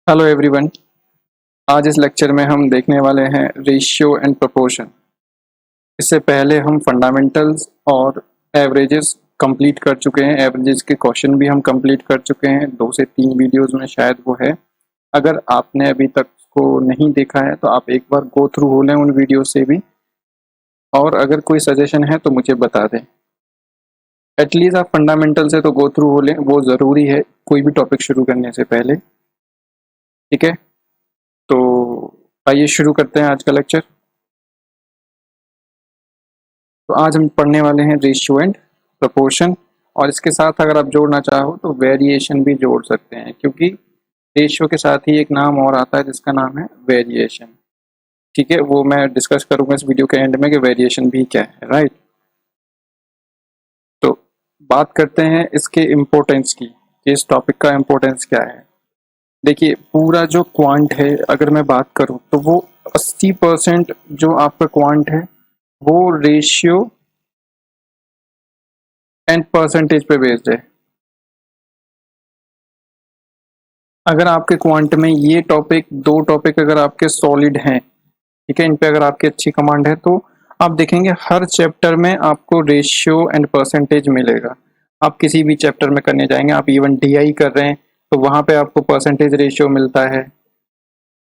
Hello everyone. आज इस lecture में हम देखने वाले हैं रेशियो एंड प्रोपोर्शन। इससे पहले हम फंडामेंटल्स और एवरेजेस कंप्लीट कर चुके हैं। एवरेजेस के क्वेश्चन भी हम कंप्लीट कर चुके हैं, 2 से 3 वीडियोस में शायद वो है। अगर आपने अभी तक को नहीं देखा है तो आप एक बार गो थ्रू हो लें उन वीडियो से भी, और अगर कोई सजेशन है तो मुझे बता दें। एटलीस्ट आप फंडामेंटल से तो गो थ्रू हो लें, वो ज़रूरी है कोई भी टॉपिक शुरू करने से पहले। ठीक है, तो आइए शुरू करते हैं आज का लेक्चर। तो आज हम पढ़ने वाले हैं रेशियो एंड प्रोपोर्शन, और इसके साथ अगर आप जोड़ना चाहो तो वेरिएशन भी जोड़ सकते हैं, क्योंकि रेशियो के साथ ही एक नाम और आता है जिसका नाम है वेरिएशन। ठीक है, वो मैं डिस्कस करूंगा इस वीडियो के एंड में कि वेरिएशन भी क्या है। राइट, तो बात करते हैं इसके इम्पोर्टेंस की, कि इस टॉपिक का इम्पोर्टेंस क्या है। देखिए, पूरा जो क्वांट है अगर मैं बात करूं तो वो 80% जो आपका क्वांट है वो रेशियो एंड परसेंटेज पे बेस्ड है। अगर आपके क्वांट में ये दो टॉपिक अगर आपके सॉलिड हैं, ठीक है, इन पे अगर आपकी अच्छी कमांड है, तो आप देखेंगे हर चैप्टर में आपको रेशियो एंड परसेंटेज मिलेगा। आप किसी भी चैप्टर में करने जाएंगे, आप इवन डीआई कर रहे हैं तो वहां पे आपको परसेंटेज रेशियो मिलता है।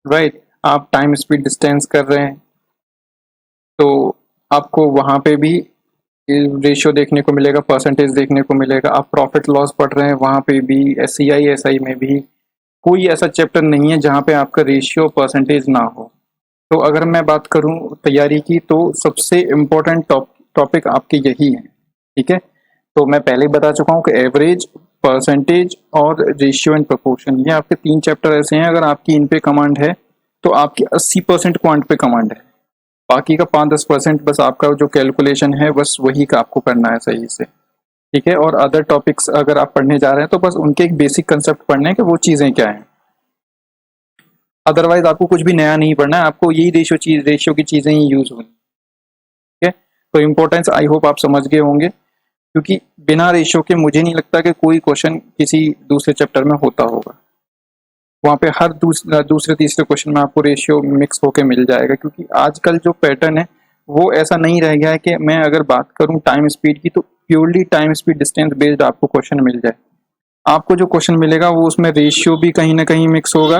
राइट, आप टाइम स्पीड डिस्टेंस कर रहे हैं तो आपको वहां पे भी रेशियो देखने को मिलेगा, परसेंटेज देखने को मिलेगा। आप प्रॉफिट लॉस पढ़ रहे हैं वहां पे भी, एससीआई एसआई में भी कोई ऐसा चैप्टर नहीं है जहाँ पे आपका रेशियो परसेंटेज ना हो। तो अगर मैं बात करूँ तैयारी की तो सबसे इम्पोर्टेंट टॉपिक आपके यही है। ठीक है, तो मैं पहले ही बता चुका हूँ कि एवरेज, परसेंटेज और रेशियो एंड प्रोपोर्शन, ये आपके 3 चैप्टर ऐसे हैं। अगर आपकी इन पे कमांड है तो आपकी 80% क्वांट पे कमांड है। बाकी का 5-10% बस आपका जो कैलकुलेशन है बस वही का आपको करना है सही से। ठीक है, और अदर टॉपिक्स अगर आप पढ़ने जा रहे हैं तो बस उनके एक बेसिक कंसेप्ट पढ़ने हैं कि वो चीज़ें क्या हैं। अदरवाइज आपको कुछ भी नया नहीं पढ़ना है, आपको यही रेशियो की चीज़ें ही यूज होंगी। ठीक है, तो इम्पोर्टेंस आई होप आप समझ गए होंगे, क्योंकि बिना रेशियो के मुझे नहीं लगता कि कोई क्वेश्चन किसी दूसरे चैप्टर में होता होगा। वहाँ पे हर दूसरे तीसरे क्वेश्चन में आपको रेशियो मिक्स होके मिल जाएगा, क्योंकि आजकल जो पैटर्न है वो ऐसा नहीं रह गया है कि मैं अगर बात करूँ टाइम स्पीड की तो purely time speed distance based आपको क्वेश्चन मिल जाए। आपको जो क्वेश्चन मिलेगा वो उसमें रेशियो भी कहीं ना कहीं मिक्स होगा,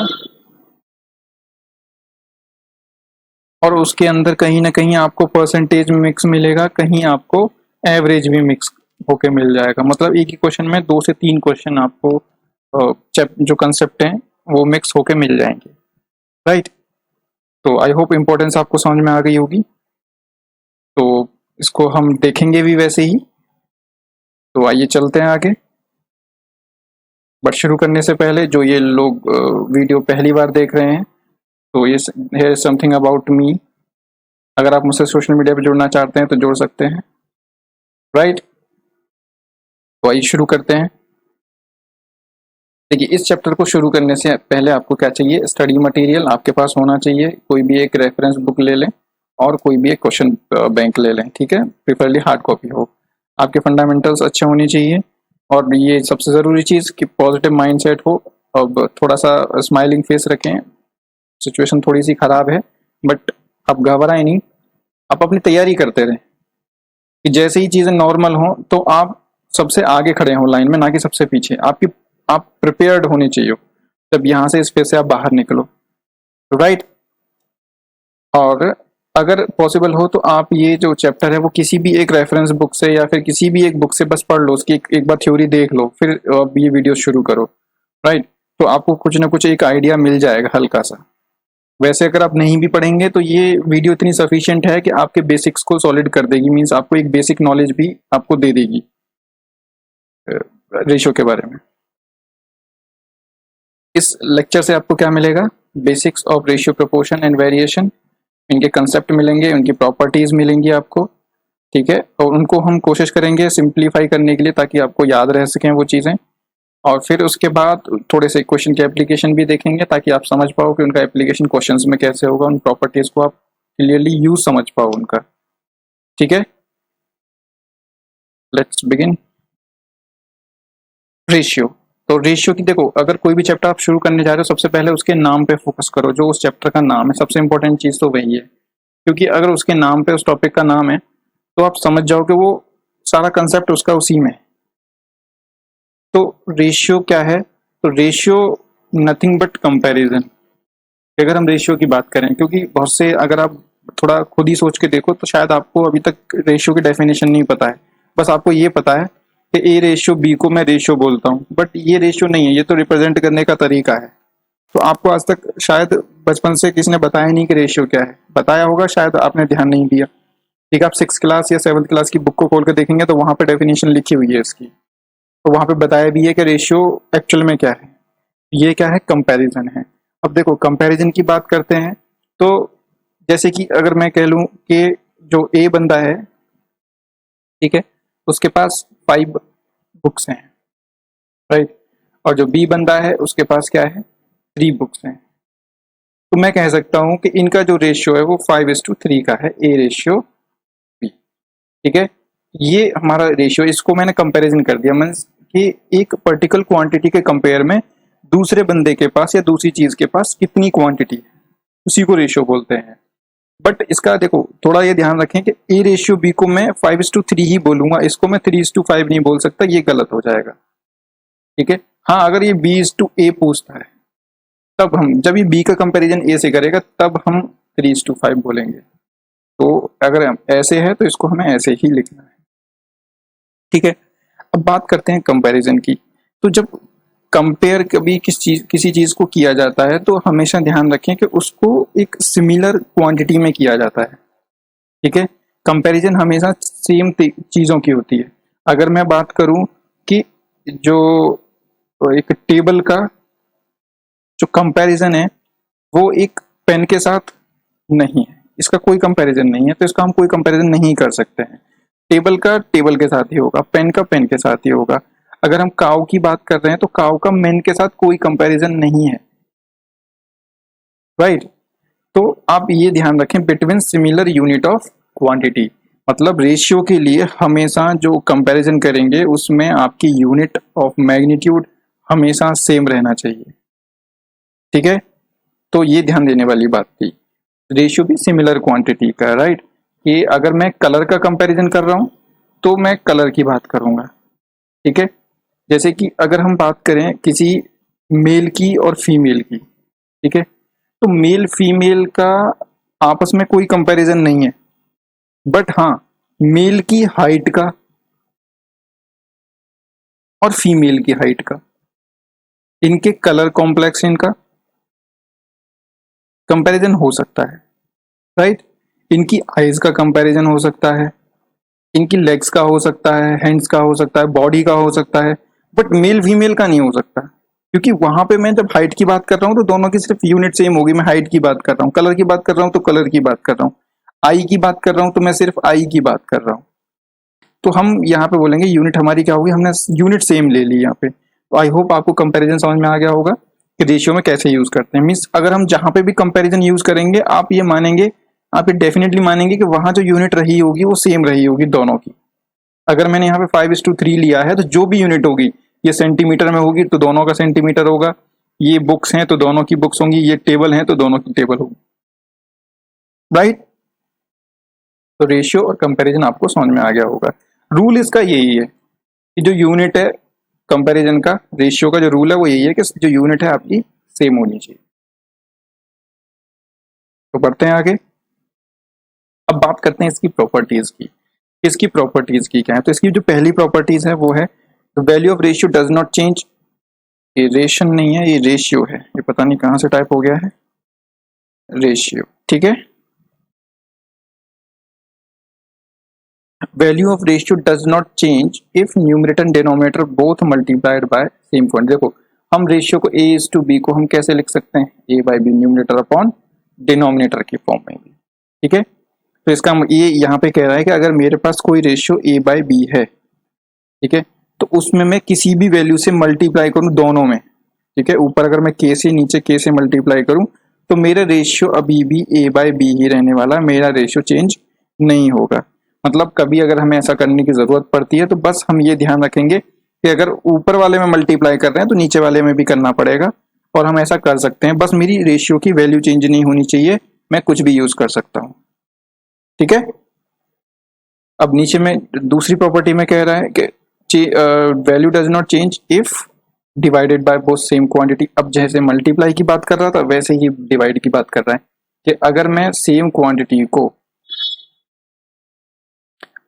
और उसके अंदर कहीं ना कहीं आपको परसेंटेज मिक्स मिलेगा, कहीं आपको एवरेज भी मिक्स होके मिल जाएगा। मतलब एक ही क्वेश्चन में 2 से 3 क्वेश्चन आपको जो कंसेप्ट हैं वो मिक्स होके मिल जाएंगे। राइट, तो आई होप इम्पोर्टेंस आपको समझ में आ गई होगी। तो इसको हम देखेंगे भी वैसे ही, तो आइए चलते हैं आगे। बट शुरू करने से पहले जो ये लोग वीडियो पहली बार देख रहे हैं तो ये है समथिंग अबाउट मी। अगर आप मुझसे सोशल मीडिया पे जुड़ना चाहते हैं तो जुड़ सकते हैं। राइट, तो आइए शुरू करते हैं। देखिए, इस चैप्टर को शुरू करने से पहले आपको क्या चाहिए, स्टडी मटेरियल आपके पास होना चाहिए। कोई भी एक रेफरेंस बुक ले लें और कोई भी एक क्वेश्चन बैंक ले लें। ठीक है, प्रिफरली हार्ड कॉपी हो। आपके फंडामेंटल्स अच्छे होने चाहिए, और ये सबसे ज़रूरी चीज़ कि पॉजिटिव माइंडसेट हो। अब थोड़ा सा स्माइलिंग फेस रखें। सिचुएशन थोड़ी सी ख़राब है बट आप घबराएं नहीं, आप अपनी तैयारी करते रहें कि जैसे ही चीज़ें नॉर्मल हों तो आप सबसे आगे खड़े हों लाइन में, ना कि सबसे पीछे। आप प्रिपेयर्ड होने चाहिए जब यहाँ से इस फेज से आप बाहर निकलो। राइट, और अगर पॉसिबल हो तो आप ये जो चैप्टर है वो किसी भी एक रेफरेंस बुक से या फिर किसी भी एक बुक से बस पढ़ लो, उसकी एक बार थ्योरी देख लो, फिर अब ये वीडियो शुरू करो। राइट, तो आपको कुछ ना कुछ एक आइडिया मिल जाएगा हल्का सा। वैसे अगर आप नहीं भी पढ़ेंगे तो ये वीडियो इतनी सफिशिएंट है कि आपके बेसिक्स को सॉलिड कर देगी, मीन्स आपको एक बेसिक नॉलेज भी आपको दे देगी रेशो के बारे में। इस लेक्चर से आपको क्या मिलेगा, basics of ratio, proportion and variation, इनके कंसेप्ट मिलेंगे, उनकी प्रॉपर्टीज मिलेंगी आपको। ठीक है, और उनको हम कोशिश करेंगे सिंप्लीफाई करने के लिए ताकि आपको याद रह सकें वो चीज़ें। और फिर उसके बाद थोड़े से क्वेश्चन के एप्लीकेशन भी देखेंगे ताकि आप समझ पाओ कि उनका एप्लीकेशन क्वेश्चंस में कैसे होगा, उन प्रॉपर्टीज को आप क्लियरली यूज समझ पाओ उनका। ठीक है, लेट्स बिगिन। रेशियो, तो रेशियो की देखो, अगर कोई भी चैप्टर आप शुरू करने जा रहे हो सबसे पहले उसके नाम पे फोकस करो, जो उस चैप्टर का नाम है, सबसे इंपॉर्टेंट चीज तो वही है। क्योंकि अगर उसके नाम पे, उस टॉपिक का नाम है, तो आप समझ जाओ कि वो सारा कंसेप्ट उसका उसी में है। तो रेशियो क्या है? तो रेशियो नथिंग बट कंपैरिजन। अगर हम रेशियो की बात करें, क्योंकि बहुत से, अगर आप थोड़ा खुद ही सोच के देखो तो शायद आपको अभी तक रेशियो की डेफिनेशन नहीं पता है। बस आपको ये पता है कि ए रेशियो बी को मैं रेशियो बोलता हूँ, बट ये रेशियो नहीं है, ये तो रिप्रेजेंट करने का तरीका है। तो आपको आज तक शायद बचपन से किसी ने बताया नहीं कि रेशियो क्या है। बताया होगा, शायद आपने ध्यान नहीं दिया। ठीक है, आप 6th क्लास या 7th क्लास की बुक को खोल कर देखेंगे तो वहां पे डेफिनेशन लिखी हुई है इसकी। तो वहां पे बताया भी है कि रेशियो एक्चुअल में क्या है। ये क्या है? कंपैरिजन है। अब देखो, कंपैरिजन की बात करते हैं तो जैसे कि अगर मैं कह लूं कि जो ए बंदा है, ठीक है, उसके पास 5 बुक्स हैं, राइट, और जो बी बंदा है उसके पास क्या है? 3 बुक्स हैं। तो मैं कह सकता हूं कि इनका जो रेशियो है वो 5:3 का है, ए रेशियो बी। ठीक है, ये हमारा रेशियो, इसको मैंने कंपैरिजन कर दिया, मींस कि एक पर्टिकुलर क्वांटिटी के कंपेयर में दूसरे बंदे के पास या दूसरी चीज के पास कितनी क्वांटिटी है, उसी को रेशियो बोलते हैं। बट इसका देखो, थोड़ा ये ध्यान रखें कि ए रेशियो बी को मैं 5:3 ही बोलूंगा, इसको मैं 3:5 नहीं बोल सकता, ये गलत हो जाएगा। ठीक है, हाँ, अगर ये B:A पूछता है तब हम, जब ये बी का कंपैरिजन ए से करेगा तब हम 3:5 बोलेंगे। तो अगर हम ऐसे है तो इसको हमें ऐसे ही लिखना है। ठीक है, अब बात करते हैं कंपैरिजन की। तो जब कंपेयर कभी किसी चीज को किया जाता है तो हमेशा ध्यान रखें कि उसको एक सिमिलर क्वांटिटी में किया जाता है। ठीक है, कंपैरिजन हमेशा सेम चीजों की होती है। अगर मैं बात करूं कि जो एक टेबल का जो कंपैरिजन है वो एक पेन के साथ नहीं है, इसका कोई कंपैरिजन नहीं है, तो इसका हम कोई कंपैरिजन नहीं कर सकते हैं। टेबल का टेबल के साथ ही होगा, पेन का पेन के साथ ही होगा। अगर हम काऊ की बात कर रहे हैं तो काऊ का मेन के साथ कोई कंपैरिजन नहीं है, राइट। तो आप ये ध्यान रखें, between similar unit of quantity, मतलब रेशियो के लिए हमेशा जो कंपैरिजन करेंगे उसमें आपकी यूनिट ऑफ मैग्नीट्यूड हमेशा सेम रहना चाहिए। ठीक है, तो ये ध्यान देने वाली बात थी। रेशियो भी सिमिलर क्वांटिटी का, राइट, कि अगर मैं कलर का कंपैरिजन कर रहा हूं तो मैं कलर की बात करूंगा। ठीक है, जैसे कि अगर हम बात करें किसी मेल की और फीमेल की, ठीक है, तो मेल फीमेल का आपस में कोई कंपैरिजन नहीं है, बट हाँ, मेल की हाइट का और फीमेल की हाइट का, इनके कलर कॉम्प्लेक्शन का कंपैरिजन हो सकता है, राइट। इनकी आईज का कंपैरिजन हो सकता है, इनकी लेग्स का हो सकता है, हैंड्स का हो सकता है, बॉडी का हो सकता है, बट मेल फीमेल का नहीं हो सकता। क्योंकि वहां पे मैं जब हाइट की बात कर रहा हूँ तो दोनों की सिर्फ यूनिट सेम होगी। मैं हाइट की बात कर रहा हूँ, कलर की बात कर रहा हूँ तो कलर की बात कर रहा हूँ, आई की बात कर रहा हूँ तो मैं सिर्फ आई की बात कर रहा हूँ। तो हम यहाँ पे बोलेंगे यूनिट हमारी क्या होगी, हमने यूनिट सेम ले ली यहाँ पे। तो आई होप आपको कंपैरिजन समझ में आ गया होगा कि रेशियो में कैसे यूज करते हैं। मीन्स अगर हम जहां पे भी कंपैरिजन यूज करेंगे, आप ये मानेंगे, आप ये डेफिनेटली मानेंगे कि वहां जो यूनिट रही होगी वो सेम रही होगी दोनों की। अगर मैंने यहाँ पे 5:3 लिया है तो जो भी यूनिट होगी, ये सेंटीमीटर में होगी तो दोनों का सेंटीमीटर होगा, ये बुक्स हैं तो दोनों की बुक्स होंगी, ये टेबल हैं तो दोनों की टेबल होगी, राइट। तो रेशियो और कंपैरिजन आपको समझ में आ गया होगा। रूल इसका यही है कि जो यूनिट है कंपैरिजन का, रेशियो का जो रूल है वो यही है कि जो यूनिट है आपकी सेम होनी चाहिए। तो बढ़ते हैं आगे। अब बात करते हैं इसकी प्रॉपर्टीज की। इसकी प्रॉपर्टीज की क्या है? तो इसकी जो पहली प्रॉपर्टीज है वो है value of ratio does not change. ये रेशन नहीं है, ये रेशियो है, ये पता नहीं कहां से टाइप हो गया है, रेशियो। ठीक है, value of ratio does not change if numerator and denominator both multiplied by same quantity. देखो, हम रेशियो को A:B को हम कैसे लिख सकते हैं? A/B न्यूमरेटर अपॉन डिनोमिनेटर की फॉर्म में। ठीक है, तो इसका ये यहाँ पे कह रहा है कि अगर मेरे पास कोई रेशियो A/B है, ठीक है, तो उसमें मैं किसी भी वैल्यू से मल्टीप्लाई करूं दोनों में, ठीक है, ऊपर अगर मैं K से, नीचे K से मल्टीप्लाई करूं तो मेरा रेशियो अभी भी A/B ही रहने वाला, मेरा रेशियो चेंज नहीं होगा। मतलब कभी अगर हमें ऐसा करने की जरूरत पड़ती है तो बस हम ये ध्यान रखेंगे कि अगर ऊपर वाले में मल्टीप्लाई कर रहे हैं तो नीचे वाले में भी करना पड़ेगा, और हम ऐसा कर सकते हैं। बस मेरी रेशियो की वैल्यू चेंज नहीं होनी चाहिए, मैं कुछ भी यूज कर सकता हूँ। ठीक है। अब नीचे में दूसरी प्रॉपर्टी में कह रहा है कि value does not change if divided by both same quantity. अब जैसे मल्टीप्लाई की बात कर रहा था वैसे ही डिवाइड की बात कर रहा है कि अगर मैं सेम क्वांटिटी को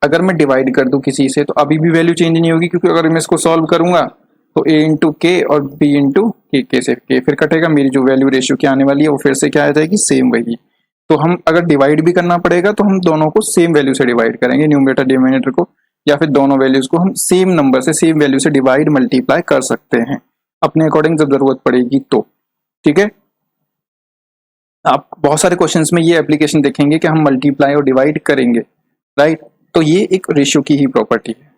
अगर मैं डिवाइड कर दूं किसी से तो अभी भी वैल्यू चेंज नहीं होगी, क्योंकि अगर मैं इसको सॉल्व करूंगा तो a इंटू के और b इंटू के से के फिर कटेगा, मेरी जो वैल्यू रेशियो की आने वाली है वो फिर से क्या आ जाएगी, सेम वही। तो हम अगर डिवाइड भी करना पड़ेगा तो हम दोनों को सेम वैल्यू से डिवाइड करेंगे, न्यूमरेटर डिनोमिनेटर को, या फिर दोनों वैल्यूज को हम सेम नंबर से सेम वैल्यू से डिवाइड मल्टीप्लाई कर सकते हैं अपने अकॉर्डिंग जब जरूरत पड़ेगी तो। ठीक है। आप बहुत सारे क्वेश्चंस में ये एप्लीकेशन देखेंगे कि हम मल्टीप्लाई और डिवाइड करेंगे, राइट। तो ये एक रेशियो की ही प्रॉपर्टी है।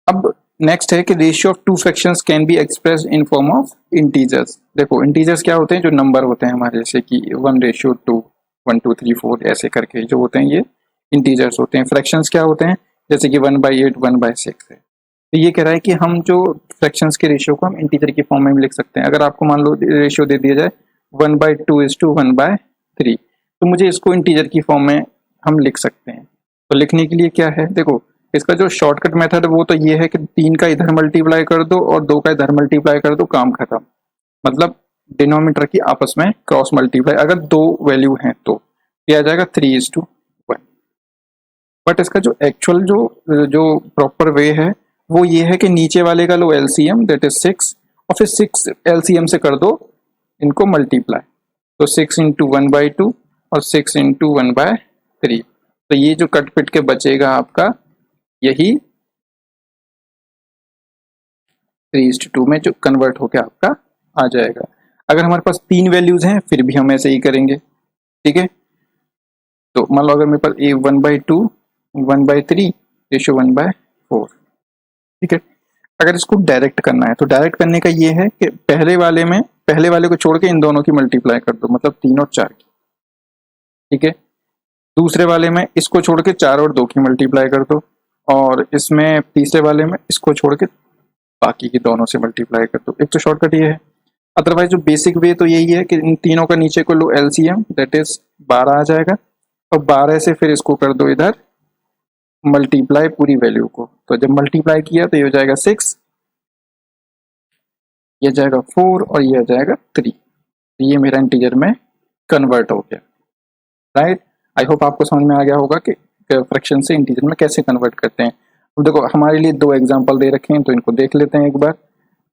अब नेक्स्ट है कि ratio of two fractions can be expressed in form of integers. देखो इंटीजर्स क्या होते हैं, जो नंबर होते हैं हमारे, जैसे कि 1:2, 1 2 3 4 ऐसे करके जो होते हैं ये इंटीजर्स होते हैं। फ्रैक्शंस क्या होते हैं, जैसे कि 1/8, 1/6 है। तो ये कह रहा है कि हम जो फ्रैक्शंस के रेशियो को हम इंटीजर की फॉर्म में भी लिख सकते हैं। अगर आपको मान लो रेशियो दे दिया जाए 1/2:1/3, तो मुझे इसको इंटीजर की फॉर्म में हम लिख सकते हैं। तो लिखने के लिए क्या है, देखो इसका जो शॉर्टकट मेथड है वो तो ये है कि 3 का इधर मल्टीप्लाई कर दो और 2 का इधर मल्टीप्लाई कर दो, काम खत्म। मतलब डिनोमिनेटर की आपस में क्रॉस मल्टीप्लाई, अगर 2 वैल्यू हैं तो ये आ जाएगा 3:1। बट इसका जो एक्चुअल जो प्रॉपर वे है वो ये है कि नीचे वाले का लो एलसीएम, दैट इज 6, और फिर 6 एलसीएम से कर दो इनको मल्टीप्लाई। तो 6 इंटू 1/2 और 6 इंटू 1/3। तो ये जो कट पिट के बचेगा आपका, यही 3:2 में जो कन्वर्ट होकर आपका आ जाएगा। अगर हमारे पास 3 वैल्यूज हैं फिर भी हम ऐसे ही करेंगे। ठीक है। तो मान लो अगर मेरे पास ए 1/2, 1/3, रेशियो 1/4। ठीक है। अगर इसको डायरेक्ट करना है तो डायरेक्ट करने का ये है कि पहले वाले को छोड़ के इन दोनों की मल्टीप्लाई कर दो, मतलब 3 और 4 की। ठीक है। दूसरे वाले में इसको छोड़ के 4 और 2 की मल्टीप्लाई कर दो, और इसमें तीसरे वाले में इसको छोड़ के बाकी की दोनों से मल्टीप्लाई कर दो। एक तो शॉर्टकट ये है। अदरवाइज जो बेसिक वे तो यही है कि इन तीनों का नीचे को लो एलसीएम, दैट इज 12 आ जाएगा, और 12 से फिर इसको कर दो इधर मल्टीप्लाई पूरी वैल्यू को। तो जब मल्टीप्लाई किया तो ये हो जाएगा 6, ये जाएगा 4 और ये आ जाएगा 3। ये मेरा इंटीजर में कन्वर्ट हो गया, राइट। आई होप आपको समझ में आ गया होगा कि फ्रैक्शन से इंटीजर में कैसे कन्वर्ट करते हैं। अब देखो हमारे लिए 2 एग्जांपल दे रखे हैं तो इनको देख लेते हैं एक बार।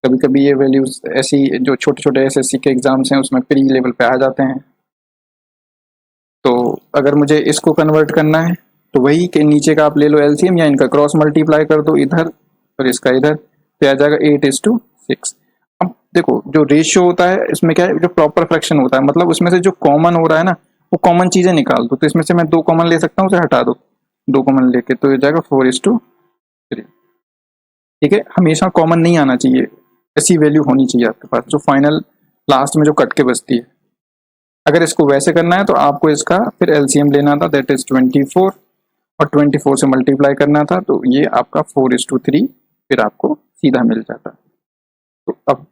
कभी कभी ये वैल्यूज ऐसी जो छोटे छोटे एसएससी के एग्जाम्स हैं उसमें प्री लेवल पे आ जाते हैं। तो अगर मुझे इसको कन्वर्ट करना है तो वही कि नीचे का आप ले लो एलसीएम या इनका क्रॉस मल्टीप्लाई कर दो इधर और इसका इधर, तो आ जाएगा 8:6। अब देखो जो रेशियो होता है इसमें क्या है, जो प्रॉपर फ्रैक्शन होता है, मतलब उसमें से जो कॉमन हो रहा है ना वो कॉमन चीजें निकाल दो। तो इसमें से मैं 2 कॉमन ले सकता हूँ, उसे हटा दो 2 कॉमन लेके, तो ये जाएगा 4:3। ठीक है। हमेशा कॉमन नहीं आना चाहिए, ऐसी वैल्यू होनी चाहिए आपके पास जो फाइनल लास्ट में जो कट के बचती है। अगर इसको वैसे करना है तो आपको इसका फिर एलसीएम लेना था, दैट इज 24, और 24 से मल्टीप्लाई करना था, तो ये आपका 4:3 फिर आपको सीधा मिल जाता। तो अब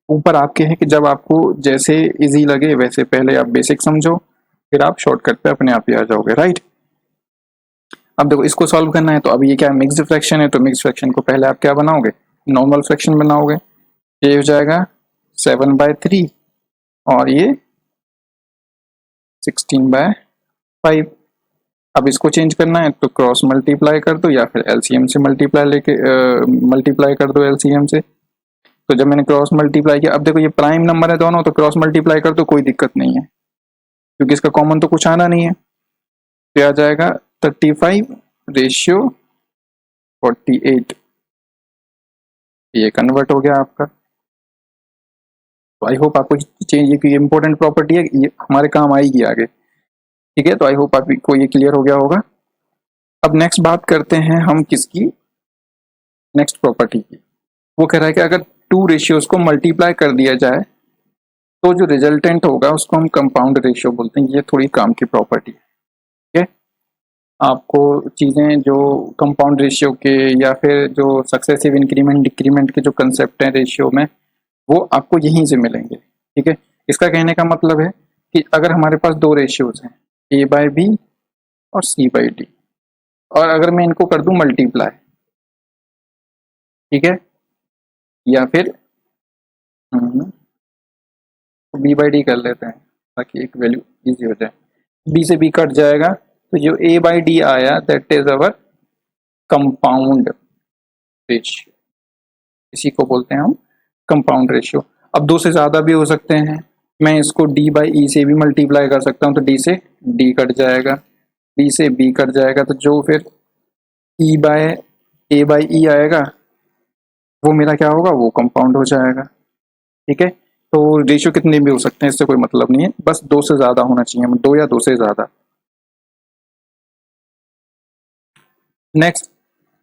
ऊपर आपके है कि जब आपको जैसे इजी लगे वैसे पहले आप बेसिक समझो, फिर आप शॉर्टकट पे अपने आप ही आ जाओगे, राइट। अब देखो इसको सॉल्व करना है तो अब ये क्या है, मिक्स्ड फ्रैक्शन है, तो मिक्स्ड फ्रैक्शन को पहले आप क्या बनाओगे, नॉर्मल फ्रैक्शन बनाओगे। ये हो जाएगा 7/3 और ये 16/5। अब इसको चेंज करना है तो क्रॉस मल्टीप्लाई कर दो या फिर एलसीएम से मल्टीप्लाई कर दो एलसीएम से। तो जब मैंने क्रॉस मल्टीप्लाई किया, अब देखो ये प्राइम नंबर है दोनों, तो क्रॉस मल्टीप्लाई कर दो कोई दिक्कत नहीं है क्योंकि इसका कॉमन तो कुछ आना नहीं है। तो आ जाएगा 35:48। ये कन्वर्ट हो गया आपका। तो आई होप आपको चेंज, ये इंपॉर्टेंट प्रॉपर्टी है, ये हमारे काम आएगी आगे। ठीक है। तो आई होप आपको ये क्लियर हो गया होगा। अब नेक्स्ट बात करते हैं हम किसकी, नेक्स्ट प्रॉपर्टी की। वो कह रहा है कि अगर 2 रेशियोज को मल्टीप्लाई कर दिया जाए तो जो रिजल्टेंट होगा उसको हम कंपाउंड रेशियो बोलते हैं। ये थोड़ी काम की प्रॉपर्टी है। ठीक है। आपको चीज़ें जो कंपाउंड रेशियो के या फिर जो सक्सेसिव इंक्रीमेंट डिक्रीमेंट के जो कंसेप्ट हैं रेशियो में, वो आपको यहीं से मिलेंगे। ठीक है, इसका कहने का मतलब है कि अगर हमारे पास दो रेशियोज हैं, ए बाय बी और सी बाई डी, और अगर मैं इनको कर दूं मल्टीप्लाई, ठीक है, या फिर बी बाई डी कर लेते हैं ताकि एक वैल्यू इजी हो जाए। बी से बी कट जाएगा, तो जो ए बाई डी आया that is our compound ratio, इसी को बोलते हैं हम कंपाउंड रेशियो। अब दो से ज्यादा भी हो सकते हैं, मैं इसको डी बाई ई से भी मल्टीप्लाई कर सकता हूँ, तो डी से डी कट जाएगा, बी से बी कट जाएगा, तो जो फिर ई बाय ए बाई ई आएगा वो मेरा क्या होगा, वो कंपाउंड हो जाएगा। ठीक है, तो रेशियो कितने भी हो सकते हैं, इससे कोई मतलब नहीं है, बस दो से ज्यादा होना चाहिए, दो या दो से ज्यादा। नेक्स्ट,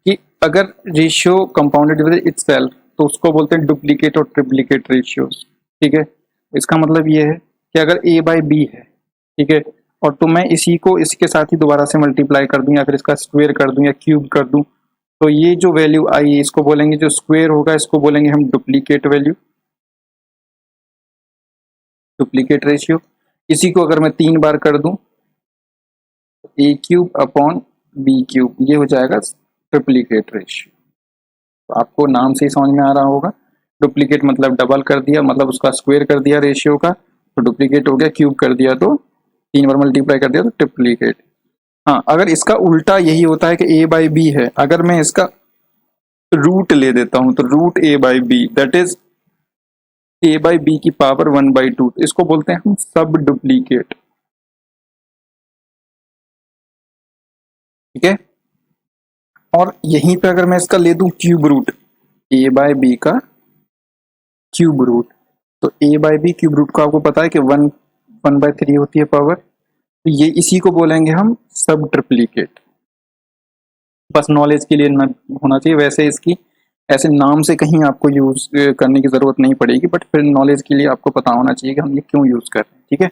कि अगर रेशियो कंपाउंडेड विद इटसेल्फ तो उसको बोलते हैं डुप्लीकेट और ट्रिप्लीकेट रेशियोज। ठीक है, इसका मतलब ये है कि अगर ए बाय बी है, ठीक है, और तो मैं इसी को इसके साथ ही दोबारा से मल्टीप्लाई कर दूं या फिर इसका स्क्वायर कर दूं या क्यूब कर दूं, तो ये जो वैल्यू आई इसको बोलेंगे, जो स्क्वायर होगा इसको बोलेंगे हम डुप्लीकेट वैल्यू, डुप्लीकेट रेशियो। इसी को अगर मैं 3 बार कर दूं, ए क्यूब अपॉन बी क्यूब, ये हो जाएगा ट्रिप्लीकेट रेशियो। तो आपको नाम से ही समझ में आ रहा होगा, डुप्लीकेट मतलब डबल कर दिया, मतलब उसका स्क्वायर कर दिया रेशियो का, तो डुप्लीकेट हो गया, क्यूब कर दिया तो 3 बार मल्टीप्लाई कर दिया तो ट्रिप्लीकेट। हाँ, अगर इसका उल्टा यही होता है कि ए बाई बी है, अगर मैं इसका रूट ले देता हूं तो root A by B that is A by B की पावर 1/2, इसको बोलते हैं हम सब डुप्लीकेट। ठीक है, और यहीं पे अगर मैं इसका ले दूं cube root, A by B का क्यूब रूट, तो ए बाय बी क्यूब रूट को आपको पता है कि 1/3 होती है पावर, तो ये इसी को बोलेंगे हम सब ट्रिप्लीकेट। बस नॉलेज के लिए न होना चाहिए, वैसे इसकी ऐसे नाम से कहीं आपको यूज करने की जरूरत नहीं पड़ेगी, बट फिर नॉलेज के लिए आपको पता होना चाहिए कि हम ये क्यों यूज कर रहे हैं। ठीक है,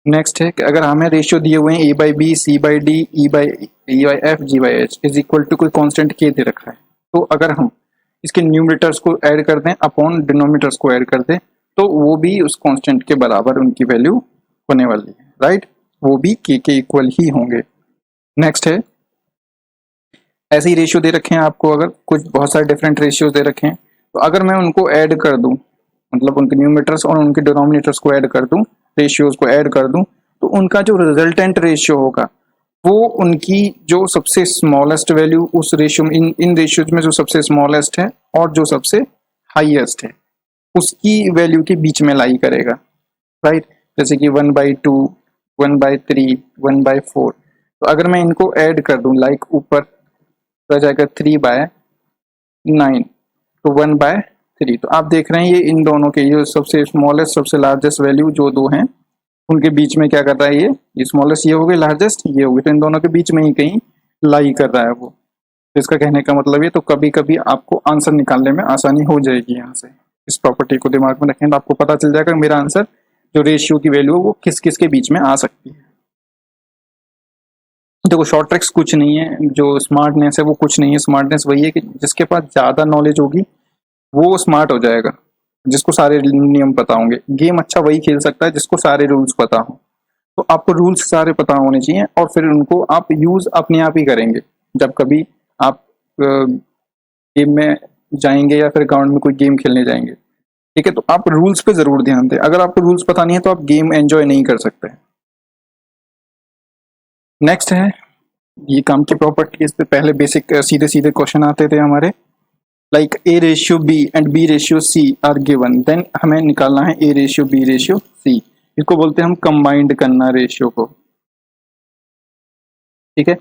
नेक्स्ट है कि अगर हमें रेशियो दिए हुए हैं a by b, c by d, e by f, g by h is equal to कोई कांस्टेंट के दे रखा है, तो अगर हम इसके न्यूमरेटर्स को ऐड कर दें अपॉन डिनोमिनेटर्स को ऐड कर दें, तो वो भी उस कांस्टेंट के बराबर उनकी वैल्यू होने वाली है, राइट, वो भी के इक्वल ही होंगे। नेक्स्ट है, ऐसे ही रेशियो दे रखे हैं आपको, अगर कुछ बहुत सारे डिफरेंट रेशियोज दे रखे हैं, तो अगर मैं उनको ऐड कर दूं, मतलब उनके न्यूमरेटर्स और उनके डिनोमिनेटर्स को ऐड कर दूं, रेशियोज को ऐड कर दूं, तो उनका जो रिजल्टेंट रेशियो होगा वो उनकी जो सबसे स्मॉलेस्ट वैल्यू उस रेशियो में, इन रेशियोज में जो सबसे स्मॉलेस्ट है और जो सबसे हाईएस्ट है उसकी वैल्यू के बीच में लाई करेगा, राइट। जैसे कि 1/2, 1/3, 1/4, तो अगर मैं इनको ऐड कर दूं, लाइक ऊपर रह जाएगा 3/9, तो 1/3, तो आप देख रहे हैं ये इन दोनों के, ये सबसे स्मॉलेस्ट सबसे लार्जेस्ट वैल्यू जो दो हैं उनके बीच में क्या कर रहा है, ये स्मॉलेस्ट ये हो गई, लार्जेस्ट ये हो गई, तो इन दोनों के बीच में ही कहीं लाई कर रहा है वो। तो इसका कहने का मतलब ये, तो कभी कभी आपको आंसर निकालने में आसानी हो जाएगी। यहाँ से इस प्रॉपर्टी को दिमाग में रखें तो आपको पता चल जाएगा मेरा आंसर जो रेशियो की वैल्यू है वो किस किस के बीच में आ सकती है। देखो शॉर्ट ट्रिक्स कुछ नहीं है, जो स्मार्टनेस है वो कुछ नहीं है, स्मार्टनेस वही है कि जिसके पास ज्यादा नॉलेज होगी वो स्मार्ट हो जाएगा, जिसको सारे नियम पता होंगे। गेम अच्छा वही खेल सकता है जिसको सारे रूल्स पता हो, तो आपको रूल्स सारे पता होने चाहिए और फिर उनको आप यूज अपने आप ही करेंगे जब कभी आप गेम में जाएंगे या फिर ग्राउंड में कोई गेम खेलने जाएंगे। ठीक है, तो आप रूल्स पे जरूर ध्यान दें, अगर आपको रूल्स पता नहीं है तो आप गेम एंजॉय नहीं कर सकते। नेक्स्ट है ये काम की प्रॉपर्टीज पे पहले बेसिक सीधे सीधे क्वेश्चन आते थे हमारे, like A ratio B and B ratio C are given, then हमें निकालना है A ratio B ratio C, इसको बोलते हैं हम कंबाइंड करना रेशियो को। ठीक है,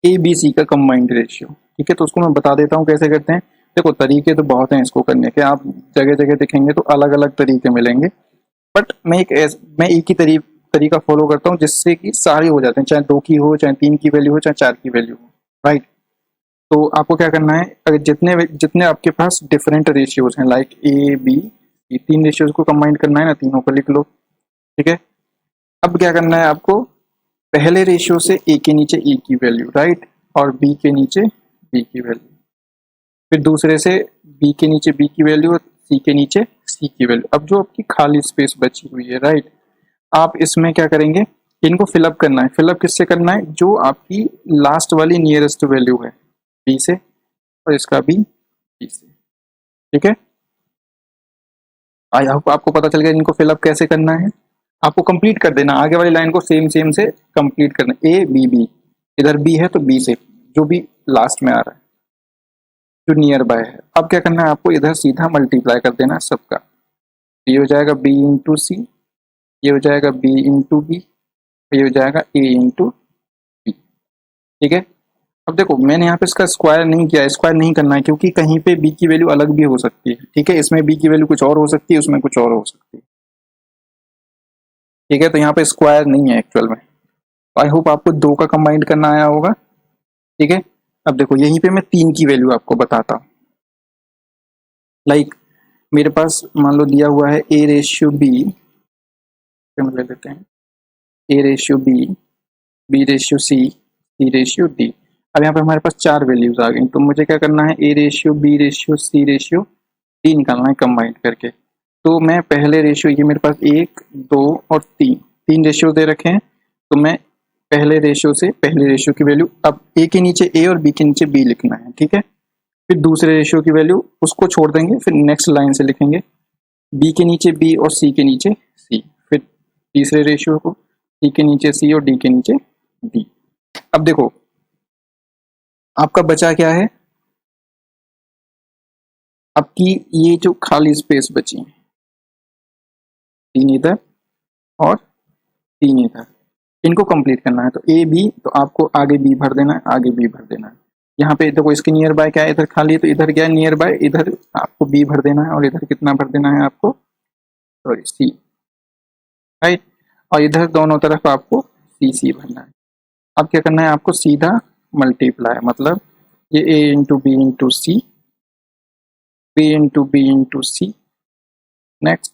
ए बी सी का कंबाइंड रेशियो। ठीक है, तो उसको मैं बता देता हूँ कैसे करते हैं। देखो तरीके तो बहुत हैं इसको करने के, आप जगह जगह देखेंगे तो अलग अलग तरीके मिलेंगे, बट मैं एक ही तरीका फॉलो करता हूँ जिससे कि सारे हो जाते हैं, चाहे 2 की हो, चाहे 3 की वैल्यू हो, चाहे 4 की वैल्यू हो, राइट। तो आपको क्या करना है, अगर जितने जितने आपके पास डिफरेंट रेशियोज हैं, लाइक ए बी, ये 3 रेशियोज को कंबाइन करना है ना, तीनों को लिख लो। ठीक है, अब क्या करना है आपको, पहले रेशियो से ए के नीचे ए की वैल्यू, राइट, और बी के नीचे बी की वैल्यू, फिर दूसरे से बी के नीचे बी की वैल्यू और सी के नीचे सी की वैल्यू। अब जो आपकी खाली स्पेस बची हुई है, राइट, आप इसमें क्या करेंगे, इनको फिलअप करना है। फिलअप किससे करना है, जो आपकी लास्ट वाली नियरेस्ट वैल्यू है बी से, और इसका भी बी से, ठीक है। आई होप आपको पता चल गया इनको फिलअप कैसे करना है। आपको कंप्लीट कर देना, आगे वाली लाइन को सेम सेम से कंप्लीट करना, ए बी बी, इधर बी है तो बी से जो भी लास्ट में आ रहा है जो नियर बाय है। अब क्या करना है, आपको इधर सीधा मल्टीप्लाई कर देना है सबका। ये हो जाएगा बी इंटू सी, ये हो जाएगा बी इंटू बी, ये हो जाएगा ए इंटू बी, ठीक है। अब देखो मैंने यहाँ पे इसका स्क्वायर नहीं किया, स्क्वायर नहीं करना है क्योंकि कहीं पे बी की वैल्यू अलग भी हो सकती है, ठीक है। इसमें बी की वैल्यू कुछ और हो सकती है, उसमें कुछ और हो सकती है, ठीक है। तो यहाँ पे स्क्वायर नहीं है एक्चुअल में। आई होप आपको दो का कंबाइंड करना आया होगा, ठीक है। अब देखो यहीं पे मैं 3 की वैल्यू आपको बताता हूँ। लाइक मेरे पास मान लो दिया हुआ है ए रेशियो बी, ले लेते हैं A ratio B, B ratio C, C ratio D. अब यहाँ पे हमारे पास 4 वैल्यूज आ गई, तो मुझे क्या करना है, A ratio B ratio C ratio D निकालना है कंबाइंड करके। तो मैं पहले रेशियो, ये मेरे पास 1 2 और 3 रेशियो दे रखे हैं, तो मैं पहले रेशियो से पहले रेशियो की वैल्यू, अब ए के नीचे ए और बी के नीचे बी लिखना है, ठीक है। फिर दूसरे रेशियो की वैल्यू उसको छोड़ देंगे, फिर नेक्स्ट लाइन से लिखेंगे बी के नीचे बी और सी के नीचे सी, फिर तीसरे रेशियो को सी के नीचे सी और डी के नीचे डी। अब देखो आपका बचा क्या है, आपकी ये जो खाली स्पेस बची है, 3 इधर और 3 इधर, इनको कंप्लीट करना है। तो ए बी, तो आपको आगे बी भर देना है, आगे बी भर देना है। यहाँ पे देखो इसके नियर बाय क्या है, इधर खाली है तो इधर क्या है नियर बाय, इधर आपको बी भर देना है और इधर कितना भर देना है आपको, सॉरी सी, राइट, और इधर दोनों तरफ आपको सी सी भरना है। अब क्या करना है, आपको सीधा मल्टीप्लाई, मतलब ये ए इंटू बी इंटू सी, बी इंटू बी इंटू सी, नेक्स्ट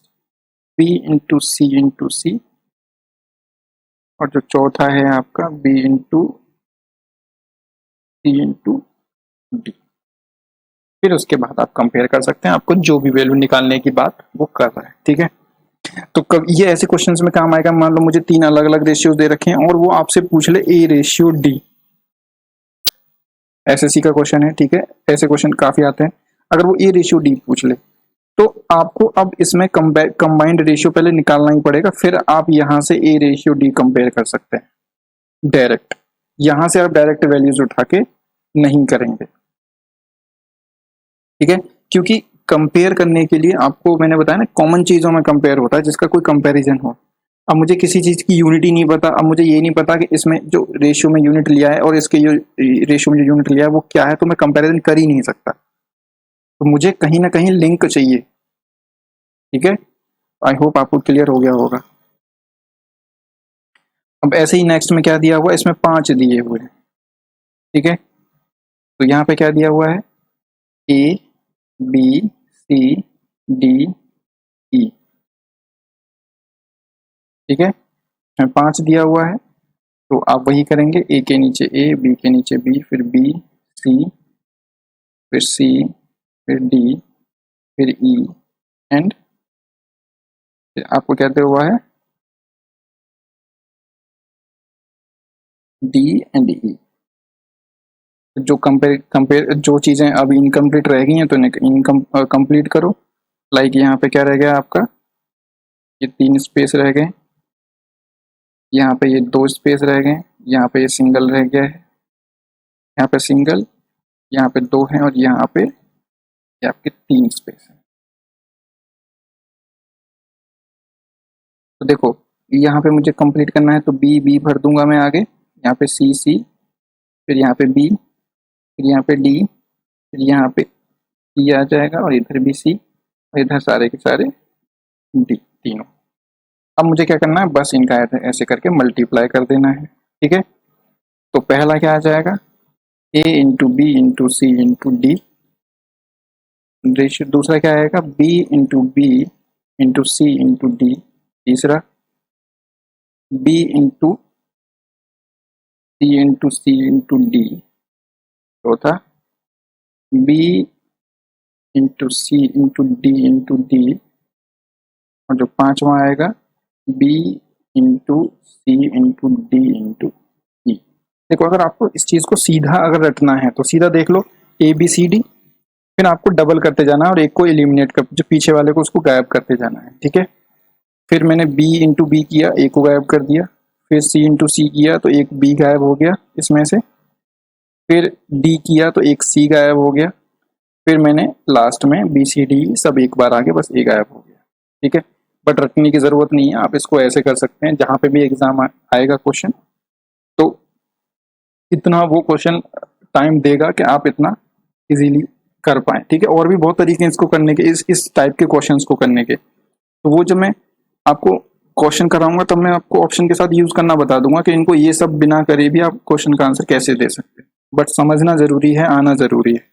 बी इंटू सी, और जो चौथा है आपका B into C into D. फिर उसके बाद आप कंपेयर कर सकते हैं, आपको जो भी वैल्यू निकालने की बात वो कर रहा है, ठीक है। तो कब ये ऐसे क्वेश्चंस में काम आएगा, मान लो मुझे 3 अलग अलग रेशियोज दे रखे हैं और वो आपसे पूछ ले ए रेशियो डी, एसएससी का क्वेश्चन है, ठीक है। ऐसे क्वेश्चन काफी आते हैं। अगर वो ए रेशियो डी पूछ ले तो आपको अब इसमें कंबाइंड रेशियो पहले निकालना ही पड़ेगा, फिर आप यहां से ए रेशियो डी कंपेयर कर सकते हैं डायरेक्ट। यहां से आप डायरेक्ट वैल्यूज उठा के नहीं करेंगे, ठीक है, क्योंकि कंपेयर करने के लिए आपको मैंने बताया ना कॉमन चीजों में कंपेयर होता है जिसका कोई कंपैरिजन हो। अब मुझे किसी चीज की यूनिट ही नहीं पता, अब मुझे ये नहीं पता कि इसमें जो रेशियो में यूनिट लिया है और इसके जो रेशियो में जो यूनिट लिया है वो क्या है, तो मैं कंपैरिजन कर ही नहीं सकता। तो मुझे कहीं ना कहीं लिंक चाहिए, ठीक है। आई होप आपको क्लियर हो गया होगा। अब ऐसे ही नेक्स्ट में क्या दिया हुआ है, इसमें 5 दिए हुए हैं, ठीक है। तो यहाँ पे क्या दिया हुआ है, A B C D E, ठीक है, इसमें 5 दिया हुआ है। तो आप वही करेंगे, ए के नीचे ए, बी के नीचे बी, फिर बी सी, फिर सी, फिर डी, फिर ई, एंड आपको क्या दिया हुआ है, डी एंड ई। जो कंपेयर जो चीजें अभी इनकम्प्लीट रह गई हैं तो कंप्लीट करो। लाइक यहाँ पे क्या रह गया आपका, ये 3 स्पेस रह गए, यहाँ पे ये 2 स्पेस रह गए, यहाँ पे ये सिंगल रह गया है, यहाँ पे सिंगल, यहाँ पे 2 है और यहाँ पे ये आपके 3 स्पेस है। तो देखो यहाँ पे मुझे कंप्लीट करना है तो बी बी भर दूंगा मैं आगे, यहाँ पे सी सी, फिर यहाँ पे बी, फिर यहाँ पे डी, फिर यहाँ पे सी आ जाएगा और इधर भी सी और इधर सारे के सारे डी, तीनों। अब मुझे क्या करना है, बस इनका ऐसे करके मल्टीप्लाई कर देना है, ठीक है। तो पहला क्या आ जाएगा, A into B into C into D ratio, दूसरा क्या आएगा B into B into C into D, तीसरा B into C into D, चौथा B into C into D into D, और जो पांचवा आएगा B into C into D into E। देखो अगर आपको इस चीज को सीधा अगर रटना है तो सीधा देख लो ABCD, फिर आपको डबल करते जाना है और एक को एलिमिनेट कर, जो पीछे वाले को उसको गायब करते जाना है, ठीक है। फिर मैंने B इंटू B किया, एक को गायब कर दिया, फिर C इंटू C किया तो एक B गायब हो गया इसमें से, फिर D किया तो एक C गायब हो गया, फिर मैंने लास्ट में BCD सब एक बार आगे बस A गायब हो गया, ठीक है। बट रखने की जरूरत नहीं है, आप इसको ऐसे कर सकते हैं, जहां पे भी एग्जाम आएगा क्वेश्चन तो इतना वो क्वेश्चन टाइम देगा कि आप इतना इजीली कर पाए, ठीक है। और भी बहुत तरीके हैं इसको करने के, इस टाइप के क्वेश्चंस को करने के, तो वो जब मैं आपको क्वेश्चन कराऊंगा तब मैं आपको ऑप्शन के साथ यूज करना बता दूंगा कि इनको ये सब बिना करे भी आप क्वेश्चन का आंसर कैसे दे सकते हैं। बट समझना जरूरी है, आना जरूरी है।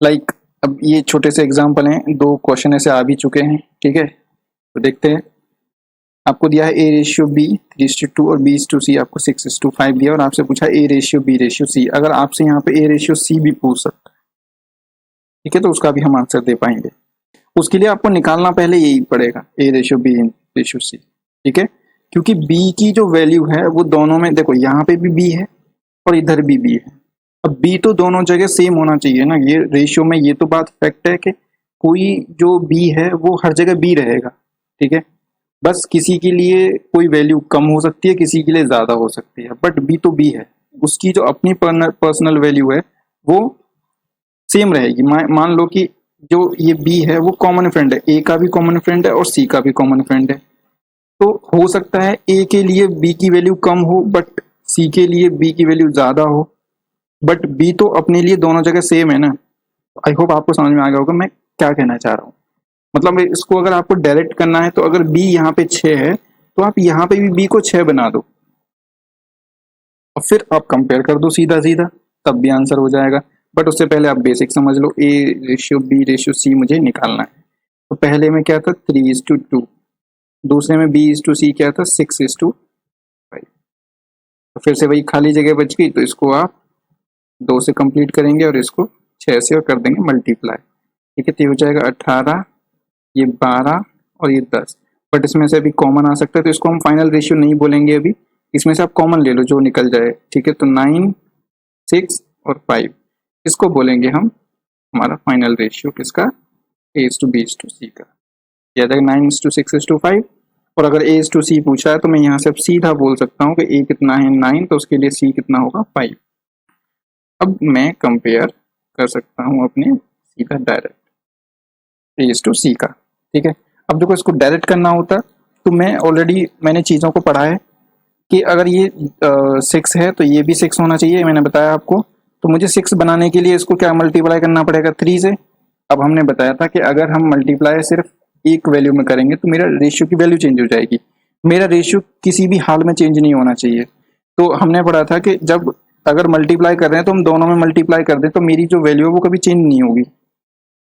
लाइक अब ये छोटे से एग्जाम्पल हैं, दो क्वेश्चन ऐसे आ भी चुके हैं, ठीक है। तो देखते हैं, आपको दिया है A/B 3:2 और B/C, आपको 6:5 दिया और आपसे पूछा A/B/C। अगर आपसे यहाँ पे A/C भी पूछ सकता है, ठीक है, तो उसका भी हम आंसर दे पाएंगे। उसके लिए आपको निकालना पहले यही पड़ेगा A/B/C, ठीक है। क्योंकि B की जो वैल्यू है वो दोनों में, देखो यहाँ पे भी B है और इधर भी B है। अब B तो दोनों जगह सेम होना चाहिए ना, ये रेशियो में ये तो बात फैक्ट है कि कोई जो B है वो हर जगह B रहेगा, ठीक है। बस किसी के लिए कोई वैल्यू कम हो सकती है, किसी के लिए ज्यादा हो सकती है, बट B तो B है, उसकी जो अपनी पर्सनल वैल्यू है वो सेम रहेगी। मान लो कि जो ये B है वो कॉमन फ्रेंड है, A का भी कॉमन फ्रेंड है और C का भी कॉमन फ्रेंड है, तो हो सकता है A के लिए B की वैल्यू कम हो बट C के लिए B की वैल्यू ज्यादा हो, बट B तो अपने लिए दोनों जगह सेम है ना। आई होप आपको समझ में आ गया होगा मैं क्या कहना चाह रहा हूँ। मतलब इसको अगर आपको डायरेक्ट करना है तो अगर B यहाँ पे 6 है तो आप यहाँ पे भी B को 6 बना दो और फिर आप कंपेयर कर दो सीधा सीधा, तब भी आंसर हो जाएगा। बट उससे पहले आप बेसिक समझ लो, A/B/C मुझे निकालना है। तो पहले में क्या था 3:2, दूसरे में B/C क्या था 6:5। तो फिर से वही खाली जगह बच गई, तो इसको आप 2 से कंप्लीट करेंगे और इसको 6 से और कर देंगे मल्टीप्लाई, ठीक है। तो ये हो जाएगा 18, ये 12 और ये 10। बट इसमें से अभी कॉमन आ सकता है तो इसको हम फाइनल रेशियो नहीं बोलेंगे अभी, इसमें से आप कॉमन ले लो जो निकल जाए, ठीक है। तो 9, 6 और 5 इसको बोलेंगे हम हमारा फाइनल रेशियो किसका, A/B/C का। या जाएगा 9:6:5। और अगर A/C पूछा है तो मैं यहाँ से अब सीधा बोल सकता हूँ कि A कितना है 9, तो उसके लिए C कितना होगा 5। अब मैं कंपेयर कर सकता हूँ अपने सीधा डायरेक्ट A/C का, ठीक है। अब देखो इसको डायरेक्ट करना होता तो मैंने चीज़ों को पढ़ा है कि अगर ये 6 है तो ये भी 6 होना चाहिए, मैंने बताया आपको। तो मुझे 6 बनाने के लिए इसको क्या मल्टीप्लाई करना पड़ेगा 3 से। अब हमने बताया था कि अगर हम मल्टीप्लाई सिर्फ एक वैल्यू में करेंगे तो मेरा रेशियो की वैल्यू चेंज हो जाएगी, मेरा रेशियो किसी भी हाल में चेंज नहीं होना चाहिए। तो हमने पढ़ा था कि जब अगर मल्टीप्लाई कर रहे हैं तो हम दोनों में मल्टीप्लाई कर दें तो मेरी जो वैल्यू है वो कभी चेंज नहीं होगी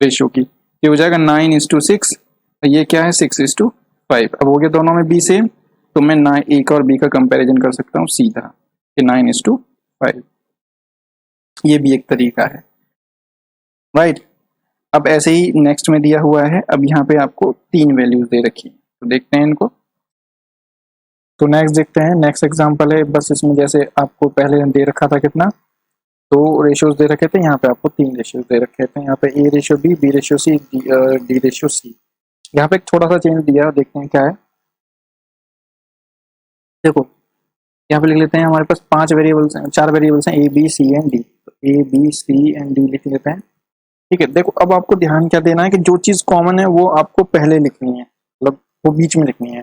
रेशियो की। ये हो जाएगा 9:6, ये क्या है 6:5। अब हो गया दोनों में B सेम, तो मैं ना A का और B का कंपैरिजन कर सकता हूँ सीधा कि 9:5। ये भी एक तरीका है, राइट। अब ऐसे ही नेक्स्ट में दिया हुआ है, अब यहाँ पे आपको 3 वैल्यूज दे रखी है, तो देखते हैं इनको। तो नेक्स्ट देखते हैं, नेक्स्ट एग्जांपल है, बस इसमें जैसे आपको पहले दे रखा था कितना 2 रेशियोज दे रखे थे, यहाँ पे आपको 3 रेशियोज दे रखे थे। यहाँ पे A/B, B/C, D/C। यहाँ पे एक छोटा सा चेंज दिया, देखते हैं क्या है। देखो यहाँ पे लिख लेते हैं, हमारे पास 4 वेरिएबल्स हैं A, B, C and D। तो A, B, C and D लिख लेते हैं, ठीक है। देखो अब आपको ध्यान क्या देना है कि जो चीज कॉमन है वो आपको पहले लिखनी है, मतलब वो बीच में लिखनी है।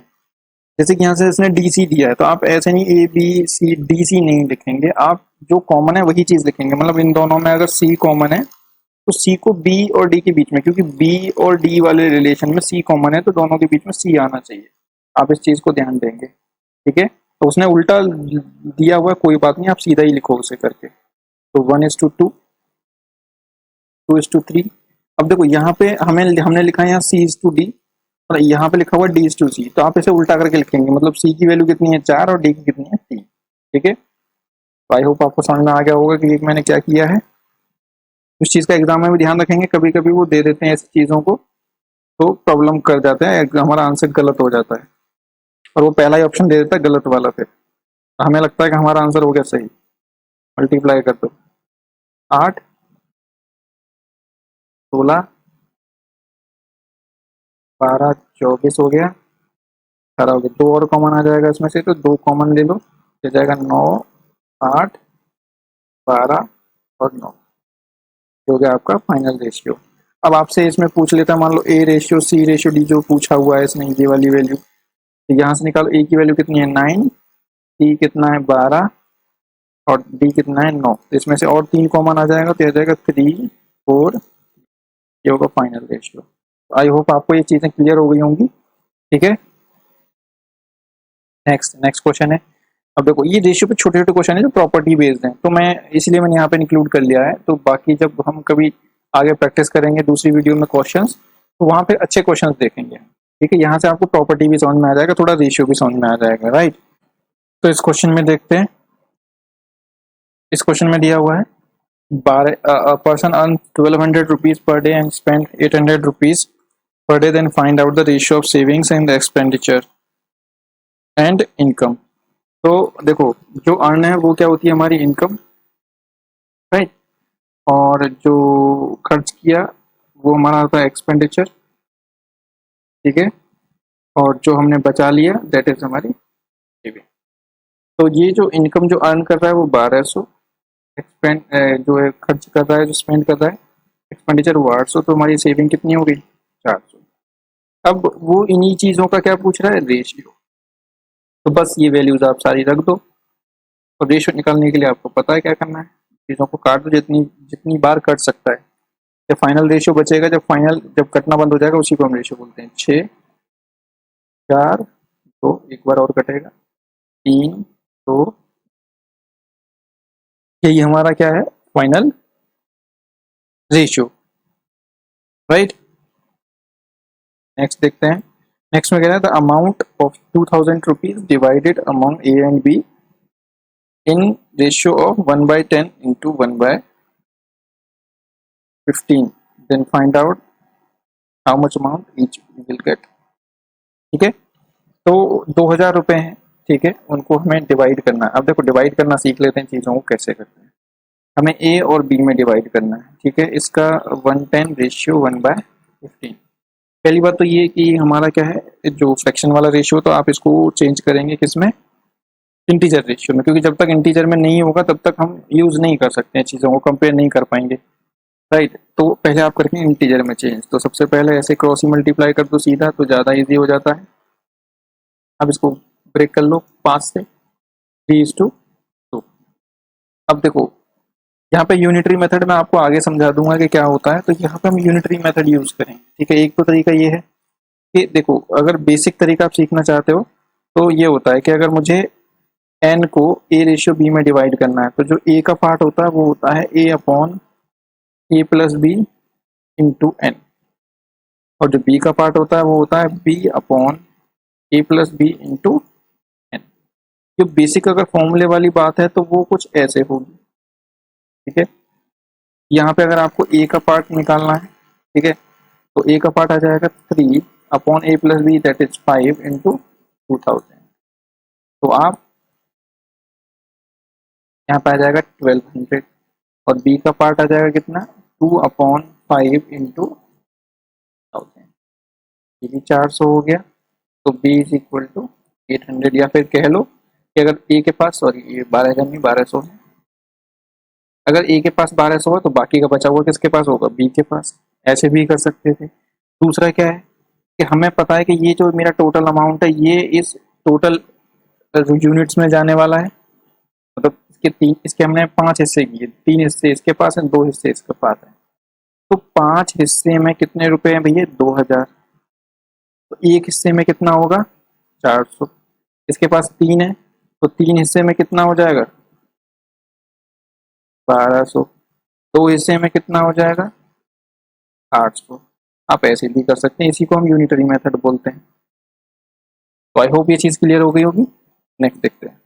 जैसे कि यहाँ से इसने DC दिया है तो आप ऐसे नहीं A, B, C, D, C नहीं लिखेंगे, आप जो कॉमन है वही चीज लिखेंगे। मतलब इन दोनों में अगर C कॉमन है तो C को B और D के बीच में, क्योंकि B और D वाले रिलेशन में C कॉमन है तो दोनों के बीच में C आना चाहिए। आप इस चीज को ध्यान देंगे, ठीक है। तो उसने उल्टा दिया हुआ, कोई बात नहीं, आप सीधा ही लिखो उसे करके। तो 1:2, 2:3। अब देखो यहाँ पे हमने लिखा है यहाँ C/D और यहाँ पे लिखा हुआ D/C, तो आप इसे उल्टा करके लिखेंगे। मतलब C की वैल्यू कितनी है 4 और D की कितनी है 3। ठीक है, तो आई होप आपको समझ में आ गया होगा कि मैंने क्या किया है। उस चीज़ का एग्जाम में भी ध्यान रखेंगे, कभी कभी वो दे देते हैं ऐसी चीज़ों को तो प्रॉब्लम कर जाते हैं, हमारा आंसर गलत हो जाता है और वो पहला ही ऑप्शन दे देता है गलत वाला, फिर हमें लगता है कि हमारा आंसर हो गया सही। मल्टीप्लाई कर दो, 8, 16, 12, 24 हो गया, 18 हो गया। 2 और कॉमन आ जाएगा इसमें से, तो 2 कॉमन ले लो, हो जाएगा 9, 8, 12 और 9, हो गया आपका फाइनल रेशियो। अब आपसे इसमें पूछ लेता है, मान लो A ratio C ratio D जो पूछा हुआ है इसने, ये वाली वैल्यू, तो यहाँ से निकालो। ए की वैल्यू कितनी है 9, सी कितना है 12 और डी कितना है 9, तो इसमें से और 3 कॉमन आ जाएगा, तो आ जाएगा 3, 4, ये होगा फाइनल रेशियो। आई होप आपको ये चीज़ें क्लियर हो गई होंगी, ठीक है। नेक्स्ट क्वेश्चन है। अब देखो ये रेशियो पे छोटे छोटे क्वेश्चन है जो प्रॉपर्टी बेस्ड हैं, तो मैं इसलिए मैंने यहाँ पे इंक्लूड कर लिया है, तो बाकी जब हम कभी आगे प्रैक्टिस करेंगे दूसरी वीडियो में क्वेश्चंस, तो वहाँ पे अच्छे क्वेश्चंस देखेंगे, ठीक है। यहाँ से आपको प्रॉपर्टी भी समझ में आ जाएगा, थोड़ा रेशियो भी समझ में आ जाएगा, राइट। तो इस क्वेश्चन में देखते हैं, इस क्वेश्चन में दिया हुआ है 12 person earn 1200 rupees per day and spend 800 rupees per day, then find out the ratio of savings and the expenditure and income। तो देखो जो अर्न है वो क्या होती है हमारी इनकम, राइट, और जो खर्च किया वो हमारा होता है एक्सपेंडिचर, ठीक है, और जो हमने बचा लिया दैट इज हमारी सेविंग। तो ये जो इनकम जो अर्न कर रहा है वो 1200, एक्सपेंड जो है खर्च कर रहा है, जो स्पेंड कर रहा है एक्सपेंडिचर वो 800, तो हमारी सेविंग कितनी हो गई 400। अब वो इन्हीं चीज़ों का क्या पूछ रहा है, रेशियो, तो बस ये वैल्यूज आप सारी रख दो, और रेशियो निकालने के लिए आपको पता है क्या करना है, चीज़ों को काट दो जितनी जितनी बार कट सकता है। जब फाइनल रेशियो बचेगा, जब कटना बंद हो जाएगा उसी को हम रेशियो बोलते हैं। 6, 4, 2, एक बार और कटेगा, 3, 2, यही हमारा क्या है फाइनल रेशियो, राइट। नेक्स्ट देखते हैं। नेक्स्ट में कह रहा है the amount of 2000 rupees divided among A and B in ratio of 1/10 into 1/15, then find out how much amount each will get, ठीक है। तो 2000 रुपये हैं, ठीक है, उनको हमें डिवाइड करना है। अब देखो डिवाइड करना सीख लेते हैं, चीज़ों को कैसे करते हैं। हमें ए और बी में डिवाइड करना है, ठीक है। इसका 110 रेशियो 1/15। पहली बात तो ये कि हमारा क्या है जो फ्रैक्शन वाला रेशियो, तो आप इसको चेंज करेंगे किसमें, इंटीजर रेशियो में, क्योंकि जब तक इंटीजर में नहीं होगा तब तक हम यूज़ नहीं कर सकते हैं, चीज़ों को कंपेयर नहीं कर पाएंगे, राइट। तो पहले आप करेंगे इंटीजर में चेंज, तो सबसे पहले ऐसे क्रॉस ही मल्टीप्लाई कर दो सीधा, तो ज़्यादा ईजी हो जाता है। अब इसको ब्रेक कर लो 5 से, 3:2। अब देखो यहाँ पे यूनिटरी मेथड में आपको आगे समझा दूंगा कि क्या होता है, तो यहाँ पे हम यूनिटरी मेथड यूज करेंगे, ठीक है। एक तो तरीका ये है कि देखो अगर बेसिक तरीका आप सीखना चाहते हो तो ये होता है कि अगर मुझे एन को ए रेशियो बी में डिवाइड करना है, तो जो ए का पार्ट होता है वो होता है ए upon A plus B into N, और जो बी का पार्ट होता है वो होता है B upon A plus B into N. जो बेसिक अगर फॉर्मूले वाली बात है तो वो कुछ ऐसे होगी, ठीक है। यहाँ पे अगर आपको ए का पार्ट निकालना है, ठीक है, तो ए का पार्ट आ जाएगा 3 upon A plus B that is 5 into 2000, तो आप यहाँ पे आ जाएगा 1200, और बी का पार्ट आ जाएगा कितना 2 अपॉन 5 इंटू 1000, ये भी 400 हो गया। तो बी इज इक्वल टू 800, या फिर कह लो कि अगर ए के पास, सॉरी ये 12,000 नहीं 1200 है, अगर ए के पास 1200 है तो बाकी का बचा हुआ किसके पास होगा, बी के पास, ऐसे भी कर सकते थे। दूसरा क्या है कि हमें पता है कि ये जो मेरा टोटल अमाउंट है ये इस टोटल यूनिट्स में जाने वाला है, मतलब इसके हमने 5 हिस्से किए, 3 हिस्से इसके पास है, 2 हिस्से इसके पास है, तो 5 हिस्से में कितने रुपए हैं भैया 2000, तो एक हिस्से में कितना होगा 400, इसके पास 3 है तो 3 हिस्से में कितना हो जाएगा 1200, 2 हिस्से में कितना हो जाएगा 800। आप ऐसे भी कर सकते हैं, इसी को हम यूनिटरी मेथड बोलते हैं। तो आई होप ये चीज़ क्लियर हो गई होगी। नेक्स्ट देखते हैं।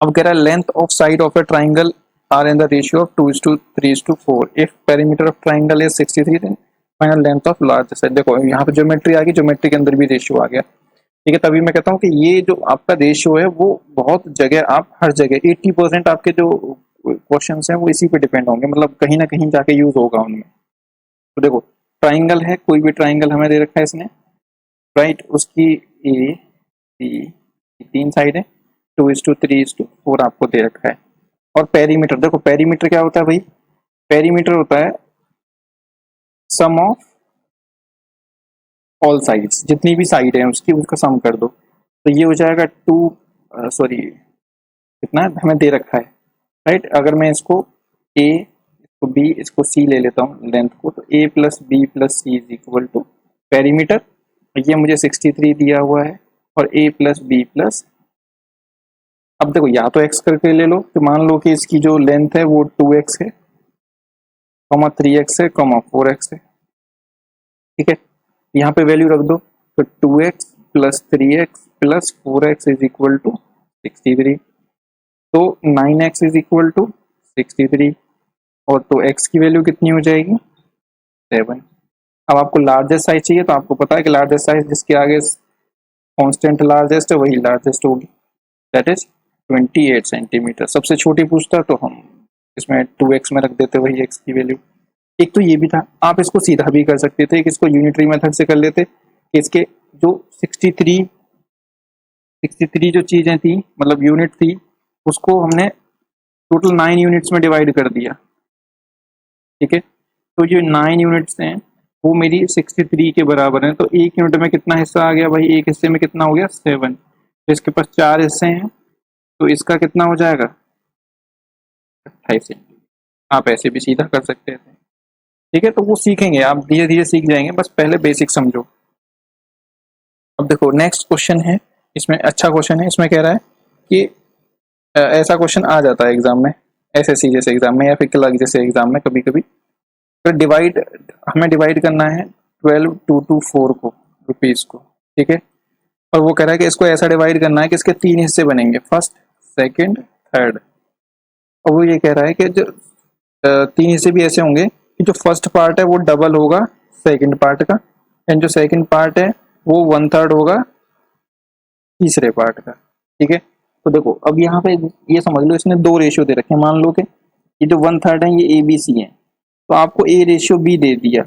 अब कह रहा है length of side of a triangle are in the ratio of 2:3:4 if perimeter of triangle is 63 then final length of large side. देखो यहाँ पे ज्योमेट्री आ गई, ज्योमेट्री के अंदर भी रेशियो आ गया, ठीक है। तभी मैं कहता हूँ कि ये जो आपका रेशियो है वो बहुत जगह, आप हर जगह 80% आपके जो क्वेश्चंस हैं वो इसी पे डिपेंड होंगे, मतलब कहीं ना कहीं जाके यूज होगा उनमें। तो देखो ट्राइंगल है, कोई भी ट्राइंगल हमें दे रखा है इसने, राइट, उसकी ए बी तीन साइड है, 2:3:4 आपको दे रखा है। और पेरीमीटर, देखो पेरीमीटर क्या होता है भाई, पेरीमीटर होता है सम ऑफ ऑल साइड्स, जितनी भी साइड है उसकी उसका सम कर दो, तो ये हो जाएगा कितना हमें दे रखा है, राइट। अगर मैं इसको ए, इसको बी, इसको सी ले लेता हूँ लेंथ को, तो A plus B plus C is equal to perimeter, ये मुझे 63 दिया हुआ है, और ए प्लस बी प्लस, अब देखो या तो एक्स करके ले लो, तो मान लो कि इसकी जो लेंथ है वो 2x है, 3x है, 4x है, ठीक है। यहाँ पे वैल्यू रख दो, तो 2x plus 3x plus 4x is equal to 63, तो 9x इज इक्वल टू 63, और तो x की वैल्यू कितनी हो जाएगी 7। अब आपको लार्जेस्ट साइज चाहिए, तो आपको पता है कि लार्जेस्ट साइज जिसके आगे कांस्टेंट लार्जेस्ट है वही लार्जेस्ट होगी, दैट इज 28 सेंटीमीटर। सबसे छोटी पूछता तो हम इसमें 2x में रख देते वही x की वैल्यू। एक तो ये भी था, आप इसको सीधा भी कर सकते थे कि इसको यूनिटरी मेथड से कर लेते, इसके जो 63 जो चीजें थी, मतलब यूनिट थी, उसको हमने टोटल 9 यूनिट्स में डिवाइड कर दिया, ठीक है। तो जो 9 यूनिट्स हैं वो मेरी 63 के बराबर हैं, तो एक यूनिट में कितना हिस्सा आ गया भाई, एक हिस्से में कितना हो गया 7, तो इसके पास 4 हिस्से हैं, तो इसका कितना हो जाएगा 28 सेंटीमीटर। आप ऐसे भी सीधा कर सकते थे, ठीक है। तो वो सीखेंगे, आप धीरे धीरे सीख जाएंगे, बस पहले बेसिक समझो। अब देखो नेक्स्ट क्वेश्चन है, इसमें अच्छा क्वेश्चन है, इसमें कह रहा है कि ऐसा क्वेश्चन आ जाता है एग्जाम में, एसएससी जैसे एग्जाम में या फिर क्लर्क जैसे एग्जाम में कभी कभी, तो हमें डिवाइड करना है 12,224 को, रुपीज को, ठीक है। और वो कह रहा है कि इसको ऐसा डिवाइड करना है कि इसके 3 हिस्से बनेंगे, फर्स्ट, सेकंड, थर्ड। और वो ये कह रहा है कि जो 3 हिस्से भी ऐसे होंगे कि जो फर्स्ट पार्ट है वो डबल होगा सेकंड पार्ट का, एंड जो सेकंड पार्ट है वो 1/3 होगा तीसरे पार्ट का, ठीक है। तो देखो अब यहाँ पे ये समझ लो, इसने 2 रेशियो दे रखे हैं, मान लो कि ये जो 1/3 है ये ABC है, तो आपको A रेशियो B दे दिया,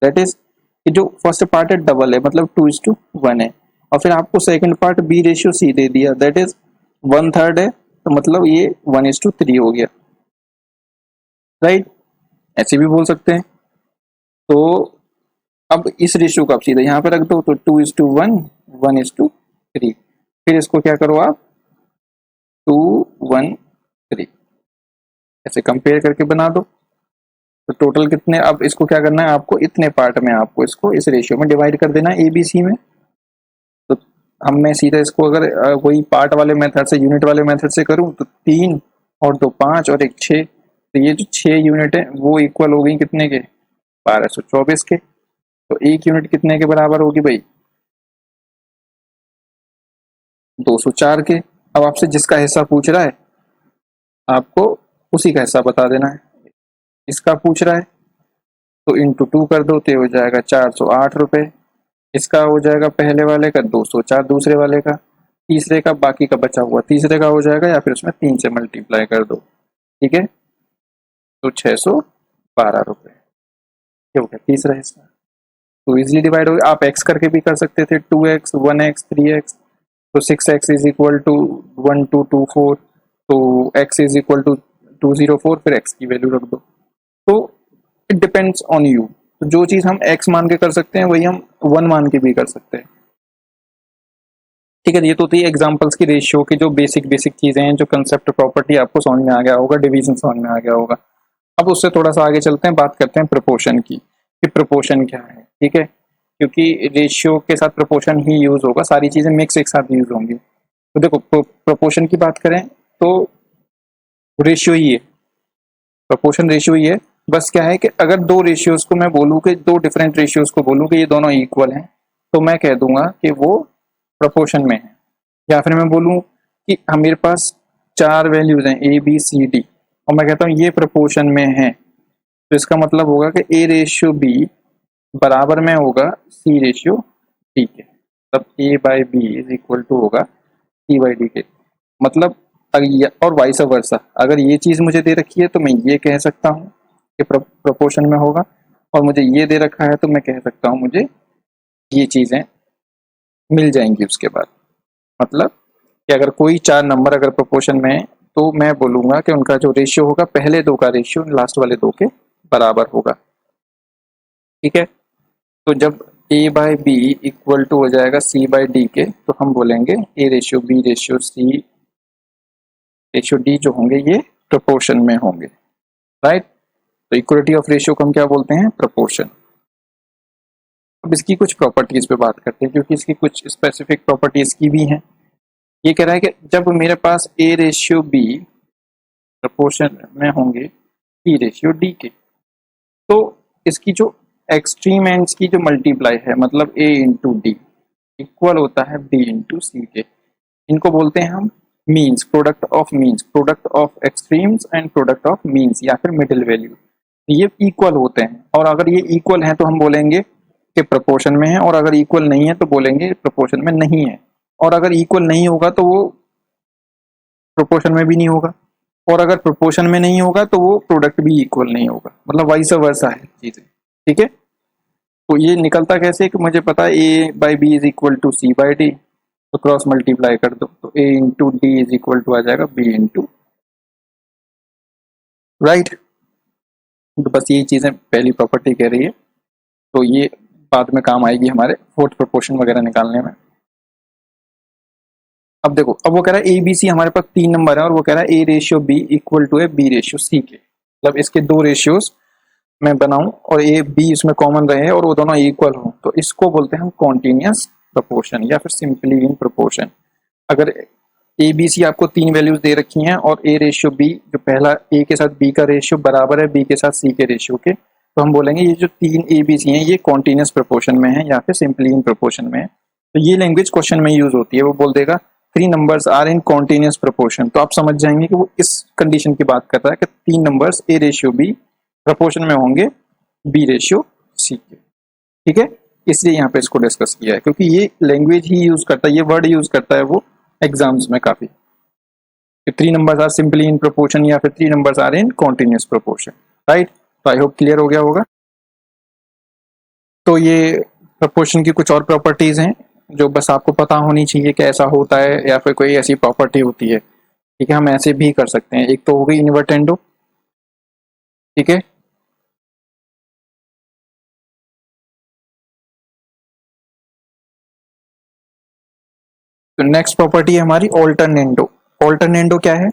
दैट इज कि जो फर्स्ट पार्ट है डबल है, मतलब 2:1 है, और फिर आपको second part B ratio C दे दिया, दैट इज 1/3 है, तो मतलब ये 1:3 हो गया, राइट। ऐसे भी बोल सकते हैं। तो अब इस रेशियो को आप सीधे यहाँ पे रख दो, तो 2:1, 1:3, फिर इसको क्या करो आप 2:1:3 ऐसे कंपेयर करके बना दो, तो टोटल कितने, अब इसको क्या करना है आपको, इतने पार्ट में आपको इसको इस रेशियो में डिवाइड कर देना है ABC में। तो हम मैं सीधा इसको अगर वही पार्ट वाले मेथड से, यूनिट वाले मेथड से करूं, तो 3 और 2 5 और 1 6, तो ये जो 6 यूनिट है वो इक्वल हो गई कितने के 1224 के, तो एक यूनिट कितने के बराबर होगी भाई 204 के। अब आपसे जिसका हिस्सा पूछ रहा है आपको उसी का हिस्सा बता देना है, इसका पूछ रहा है तो इंटू 2 कर दो, तो हो जाएगा 408 रुपये, इसका हो जाएगा पहले वाले का 204, दूसरे वाले का, तीसरे का, बाकी का बचा हुआ तीसरे का हो जाएगा, या फिर उसमें 3 से मल्टीप्लाई कर दो, ठीक है। तो 612 रुपये, ये हो गया तीसरा हिस्सा। तो इजिली डिवाइड हो गया, आप एक्स करके भी कर सकते थे, 2x, 1x, 3x, तो 6x इज इक्वल टू 1224, तो x इज इक्वल टू 204, फिर x की वैल्यू रख दो। तो इट डिपेंड्स ऑन यू, तो जो चीज हम x मान के कर सकते हैं वही हम 1 मान के भी कर सकते हैं, ठीक है। ये तो थी एग्जांपल्स की रेशियो की जो बेसिक चीजें हैं, जो कंसेप्ट प्रॉपर्टी आपको समझ में आ गया होगा, डिवीजन समझ में आ गया होगा। अब उससे थोड़ा सा आगे चलते हैं, बात करते हैं प्रोपोर्शन की, कि प्रोपोर्शन क्या है, ठीक है, क्योंकि रेशियो के साथ प्रोपोर्शन ही यूज होगा, सारी चीजें मिक्स एक साथ यूज होंगी। तो देखो प्रोपोर्शन की बात करें तो रेशियो ही है, प्रोपोर्शन रेशियो ही है, बस क्या है कि अगर 2 रेशियोज को मैं बोलूँ कि 2 डिफरेंट रेशियोज को बोलूँ कि ये दोनों इक्वल हैं, तो मैं कह दूंगा कि वो प्रोपोर्शन में है। या फिर मैं बोलूँ कि मेरे पास 4 वैल्यूज हैं ए बी सी डी और मैं कहता हूँ ये प्रोपोर्शन में है, तो इसका मतलब होगा कि ए रेशियो बी बराबर में होगा सी रेशियो डी के, मतलब A by B is equal to होगा सी बाई डी के। मतलब और वाइस वर्सा, अगर ये चीज मुझे दे रखी है तो मैं ये कह सकता हूँ कि प्रोपोर्शन में होगा, और मुझे ये दे रखा है तो मैं कह सकता हूँ मुझे ये चीजें मिल जाएंगी उसके बाद। मतलब कि अगर कोई 4 नंबर अगर प्रोपोर्शन में है तो मैं बोलूंगा कि उनका जो रेशियो होगा पहले दो का रेशियो लास्ट वाले दो के बराबर होगा। ठीक है, तो जब A by B equal to हो जाएगा सी बाई डी के, तो हम बोलेंगे A ratio B ratio C ratio D जो होंगे ये प्रोपोर्शन में होंगे, राइट। तो इक्वलिटी ऑफ रेशियो को हम क्या बोलते हैं? प्रोपोर्शन। अब इसकी कुछ प्रॉपर्टीज पे बात करते हैं, क्योंकि इसकी कुछ स्पेसिफिक प्रॉपर्टीज की भी हैं। ये कह रहा है कि जब मेरे पास ए रेशियो बी प्रोपोर्शन में होंगे सी रेशियो डी के, तो इसकी जो एक्सट्रीम एंड्स की जो मल्टीप्लाई है, मतलब ए इंटू डी इक्वल होता है बी इंटू सी के। इनको बोलते हैं हम means, product of means, product of extremes and product of means या फिर मिडिल वैल्यू। ये इक्वल होते हैं, और अगर ये इक्वल हैं तो हम बोलेंगे कि प्रोपोर्शन में है, और अगर इक्वल नहीं है तो बोलेंगे प्रोपोर्शन में नहीं है। और अगर इक्वल नहीं होगा तो वो प्रोपोर्शन में भी नहीं होगा, और अगर प्रोपोर्शन में नहीं होगा तो वो प्रोडक्ट भी इक्वल नहीं होगा, मतलब वाइस वर्सा है चीजें। ठीक है, तो ये निकलता कैसे कि मुझे पता है A by B is equal to C by D, तो क्रॉस मल्टीप्लाई कर दो तो A into D is equal to आ जाएगा बी इंटू, राइट। तो बस यही चीजें पहली प्रॉपर्टी कह रही है, तो ये बाद में काम आएगी हमारे फोर्थ प्रोपोर्शन वगैरह निकालने में। अब देखो, अब वो कह रहा है ए बी सी हमारे पास 3 नंबर है, और वो कह रहा है A ratio B equal to है बी रेशियो सी के, मतलब इसके 2 रेशियोज मैं बनाऊं और ए बी इसमें कॉमन रहे और वो दोनों इक्वल हो, तो इसको बोलते हैं हम कॉन्टिन्यूअस प्रोपोर्शन या फिर सिंपली इन प्रोपोर्शन। अगर ए बी सी आपको 3 वैल्यूज दे रखी हैं और ए रेशियो बी जो पहला ए के साथ बी का रेशियो बराबर है बी के साथ सी के रेशियो के, तो हम बोलेंगे ये जो 3 ए बी सी हैं ये कॉन्टिन्यूअस प्रोपोर्शन में है या फिर सिंपली इन प्रोपोर्शन में है। तो ये लैंग्वेज क्वेश्चन में यूज होती है, वो बोल देगा 3 numbers are in continuous proportion, तो आप समझ जाएंगे कि वो इस कंडीशन की बात कर रहा है कि 3 numbers A ratio B proportion में होंगे बी रेशियो सी के। ठीक है, इसलिए यहाँ पे इसको डिस्कस किया है, क्योंकि ये लैंग्वेज ही यूज करता है, ये वर्ड यूज करता है वो एग्जाम्स में काफी, 3 numbers are simply in proportion या फिर 3 numbers are in continuous proportion, right. तो आई होप क्लियर हो गया होगा। तो ये प्रोपोर्शन की कुछ और प्रॉपर्टीज हैं जो बस आपको पता होनी चाहिए कि ऐसा होता है या फिर कोई ऐसी प्रॉपर्टी होती है। ठीक है, हम ऐसे भी कर सकते हैं। एक तो हो गई इन्वर्टेंडो, ठीक है, तो नेक्स्ट प्रॉपर्टी है हमारी ऑल्टरनेंडो। ऑल्टरनेंडो क्या है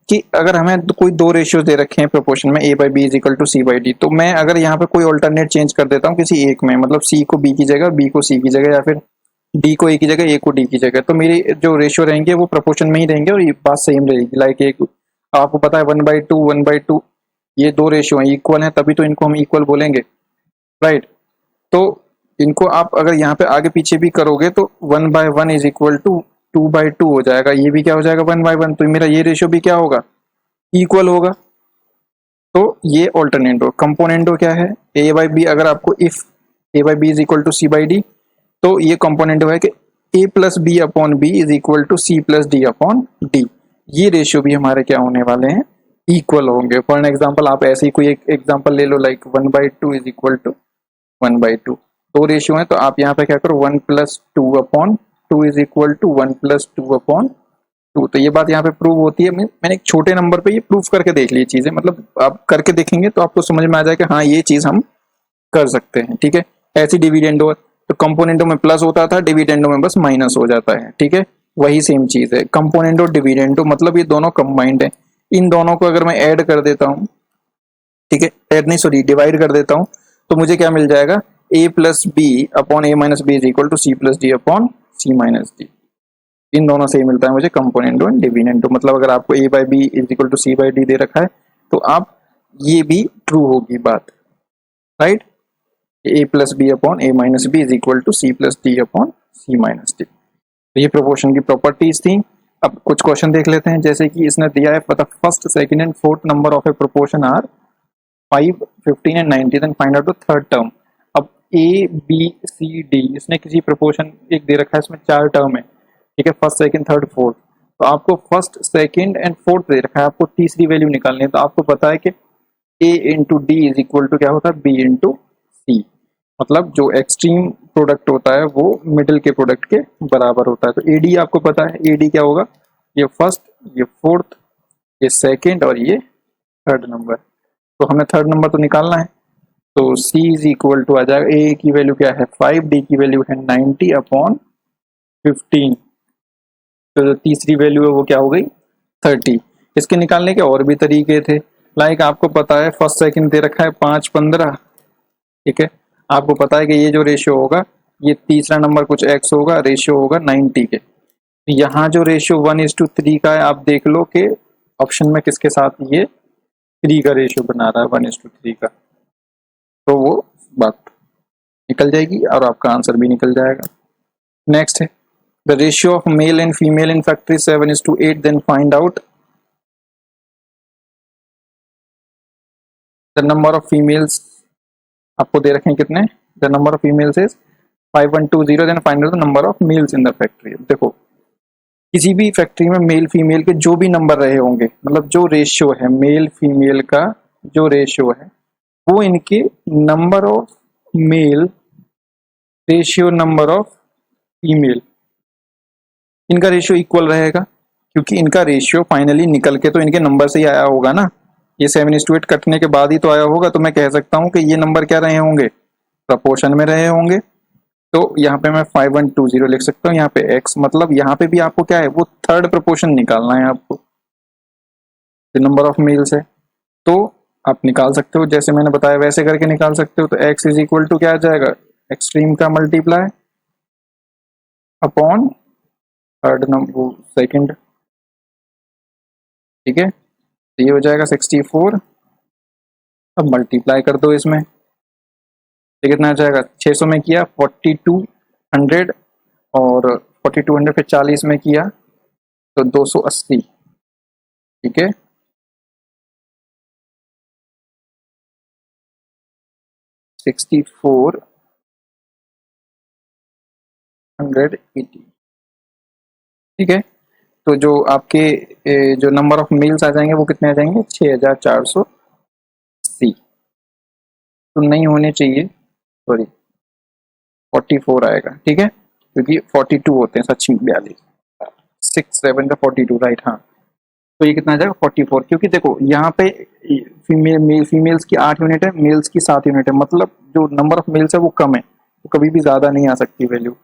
कि अगर हमें कोई 2 रेशियोज दे रखे हैं प्रोपोर्शन में A by B is equal to C by D, तो मैं अगर यहाँ पे कोई ऑल्टरनेट चेंज कर देता हूँ किसी एक में, मतलब सी को बी की जगह, बी को सी की जगह, या फिर डी को ए की जगह, ए को डी की जगह, तो मेरे जो रेशियो रहेंगे वो प्रोपोर्शन में ही रहेंगे और ये बात सेम रहेगी। लाइक एक आपको पता है 1/2 1/2 ये 2 रेशियो हैं, इक्वल हैं, तभी तो इनको हम इक्वल बोलेंगे, राइट। तो इनको आप अगर यहाँ पे आगे पीछे भी करोगे तो 1/1 इज इक्वल टू 2/2 हो जाएगा, ये भी क्या हो जाएगा 1/1, तो मेरा ये रेशियो भी क्या होगा? इक्वल होगा। तो ये ऑल्टरनेटो। कंपोनेंटो क्या है? ए बाई बी, अगर आपको if A by B is equal to C by D, तो ये कंपोनेंटो है कि A plus B upon B is equal to C plus D upon D. ये रेशियो भी हमारे क्या होने वाले हैं? इक्वल होंगे। फॉर एन एग्जाम्पल आप ऐसे ही कोई एक एग्जाम्पल ले लो, like 1/2 is equal to 1/2, 2 ratio है, तो आप यहाँ पे क्या करो 1 + 2 upon 2 is equal to 1 + 2 upon 2। तो ये बात यहाँ पे प्रूव होती है। मैंने एक छोटे नंबर पे ये प्रूफ करके देख ली चीजें, मतलब आप करके देखेंगे तो आपको समझ में आ जाए कि हाँ ये चीज हम कर सकते हैं। ठीक है, ऐसी डिविडेंडो, तो कंपोनेंटो में प्लस होता था, डिविडेंडो में बस माइनस हो जाता है। ठीक है, वही सेम चीज है। कंपोनेंटो डिविडेंडो मतलब ये दोनों कंबाइंड है। इन दोनों को अगर मैं ऐड कर देता हूँ, ठीक है, ऐड नहीं सॉरी डिवाइड कर देता हूँ, तो मुझे क्या मिल जाएगा? a plus B upon a minus B is equal to C plus D upon C minus D. इन दोनों से ही मिलता है मुझे कंपोनेंटो एंड डिविडेंडो। मतलब अगर आपको a by B is equal to C by D दे रखा है तो आप ये भी ट्रू होगी बात, right. a plus B upon a minus B is equal to C plus D upon C minus D. तो ये प्रोपोर्शन की प्रॉपर्टीज थी। अब कुछ क्वेश्चन देख लेते हैं, जैसे कि इसने दिया है first second and fourth number of a proportion are 5, 15 and 90, then find out the third term. अब ए बी सी डी इसने किसी प्रोपोर्शन एक दे रखा है, इसमें 4 टर्म है, ठीक है, फर्स्ट सेकंड थर्ड फोर्थ। तो आपको फर्स्ट सेकंड एंड फोर्थ दे रखा है, आपको तीसरी वैल्यू निकालनी है। तो आपको पता है कि A into D is equal to क्या होता है, बी इंटू सी। मतलब जो एक्सट्रीम प्रोडक्ट होता है वो मिडिल के प्रोडक्ट के बराबर होता है। तो ए डी आपको पता है, ए डी क्या होगा, ये फर्स्ट, ये फोर्थ, ये सेकंड और ये थर्ड नंबर। तो हमें थर्ड नंबर तो निकालना है। तो C इज इक्वल टू आ जाएगा, ए की वैल्यू क्या है 5, डी की वैल्यू है 90 अपॉन 15। तो जो तीसरी वैल्यू है वो क्या हो गई 30। इसके निकालने के और भी तरीके थे, लाइक आपको पता है फर्स्ट सेकंड दे रखा है 5, 15, ठीक है। आपको पता है कि ये जो रेशियो होगा, ये तीसरा नंबर कुछ x होगा, रेशियो होगा 90 के। यहाँ जो रेशियो 1:3 का है, आप देख लो कि ऑप्शन में किसके साथ ये 3 का रेशियो बना रहा है, 1:3 का। तो वो बात निकल जाएगी और आपका आंसर भी निकल जाएगा। नेक्स्ट है the ratio of male and female in factory 7:8, then find out the number of females. आपको दे रखे हैं कितने, the number of females is 5120, then find out the number of males in the factory. देखो किसी भी factory में male female के जो भी नंबर रहे होंगे, मतलब जो रेशियो है मेल फीमेल का, जो रेशियो है वो इनके number of male ratio number of female, इनका रेशियो इक्वल रहेगा, क्योंकि इनका रेशियो फाइनली निकल के तो इनके नंबर से ही आया होगा ना। ये 7:8 कटने के बाद ही तो आया होगा। तो मैं कह सकता हूँ कि ये नंबर क्या रहे होंगे, प्रपोर्शन में रहे होंगे। तो यहाँ पे मैं 5120 लिख सकता हूँ, यहाँ पे x, मतलब यहाँ पे भी आपको क्या है, वो थर्ड प्रपोर्शन निकालना है आपको, नंबर ऑफ मेल्स है। तो आप निकाल सकते हो, जैसे मैंने बताया वैसे करके निकाल सकते हो। तो x इज इक्वल टू क्या आ जाएगा, एक्सट्रीम का multiply upon third number second, ठीक है। तो ये हो जाएगा 64। अब मल्टीप्लाई कर दो इसमें, तो कितना आ जाएगा, 600 में किया 4200, और 4200 फिर 40 में किया तो 280, ठीक है। सिक्सटी 480, ठीक है। तो जो आपके जो नंबर ऑफ मेल्स आ जाएंगे वो कितने आ जाएंगे, 6480। तो नहीं होने चाहिए, सॉरी 44 आएगा, ठीक है, क्योंकि 42 होते हैं, सच में 42, 6 7 का 42, राइट, हाँ। तो ये कितना आ जाएगा 44, क्योंकि देखो यहाँ पे फीमेल्स की 8 यूनिट है, मेल्स की 7 यूनिट है, मतलब जो नंबर ऑफ मेल्स है वो कम है, तो कभी भी ज्यादा नहीं आ सकती वैल्यू।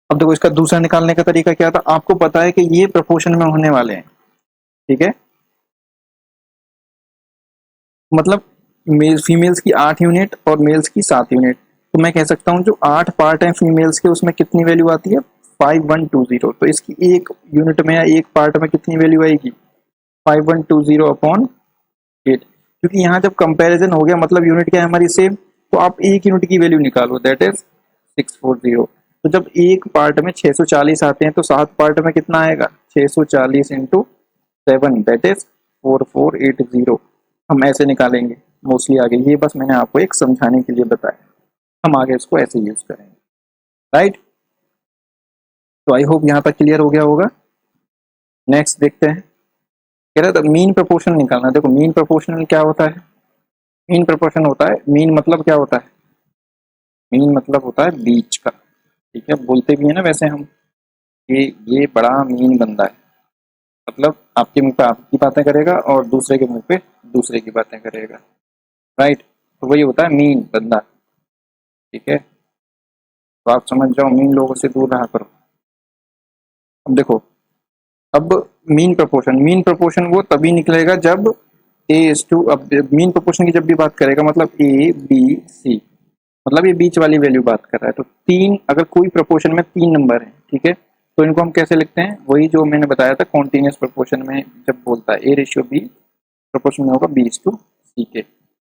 अब देखो इसका दूसरा निकालने का तरीका क्या था, आपको पता है कि ये प्रोपोर्शन में होने वाले हैं, ठीक है। मतलब फीमेल्स की 8 यूनिट और मेल्स की 7 यूनिट। तो मैं कह सकता हूँ जो 8 पार्ट हैं फीमेल्स के, उसमें कितनी वैल्यू आती है 5120। तो इसकी एक यूनिट में या एक पार्ट में कितनी वैल्यू आएगी 5120 अपॉन 8। क्योंकि यहाँ जब कंपैरिजन हो गया, मतलब यूनिट क्या है हमारी सेम, तो आप एक यूनिट की वैल्यू निकालो, दैट इज 640। तो जब एक पार्ट में 640 आते हैं तो 7 पार्ट में कितना आएगा 640 इंटू 7, दैट इज 4480। हम ऐसे निकालेंगे मोस्टली आगे, ये बस मैंने आपको एक समझाने के लिए बताया, हम आगे इसको ऐसे यूज करेंगे, राइट। तो आई होप यहाँ तक क्लियर हो गया होगा। नेक्स्ट देखते हैं, कह रहा था मीन प्रोपोर्शन निकालना। देखो मीन प्रोपोर्शनल क्या होता है, मीन प्रोपोर्शन होता है, मीन मतलब क्या होता है, मीन मतलब होता है बीच का, ठीक है। बोलते भी है ना वैसे हम, ये बड़ा मीन बंदा है, मतलब आपके मुंह पे आपकी बातें करेगा और दूसरे के मुंह पे दूसरे की बातें करेगा, राइट। तो वही होता है मीन बंदा, ठीक है। तो आप समझ जाओ, मीन लोगों से दूर रहा करो। अब देखो, अब मीन प्रोपोर्शन वो तभी निकलेगा जब ए इज टू, अब मीन प्रोपोर्शन की जब भी बात करेगा, मतलब ए बी सी, मतलब ये बीच वाली वैल्यू बात कर रहा है। तो 3, अगर कोई प्रोपोर्शन में 3 नंबर है, ठीक है, तो इनको हम कैसे लिखते हैं, वही जो मैंने बताया था कॉन्टिन्यूस प्रोपोर्शन में, जब बोलता है ए रेशियो बी, प्रोपोर्शन में होगा बी इज टू सी के,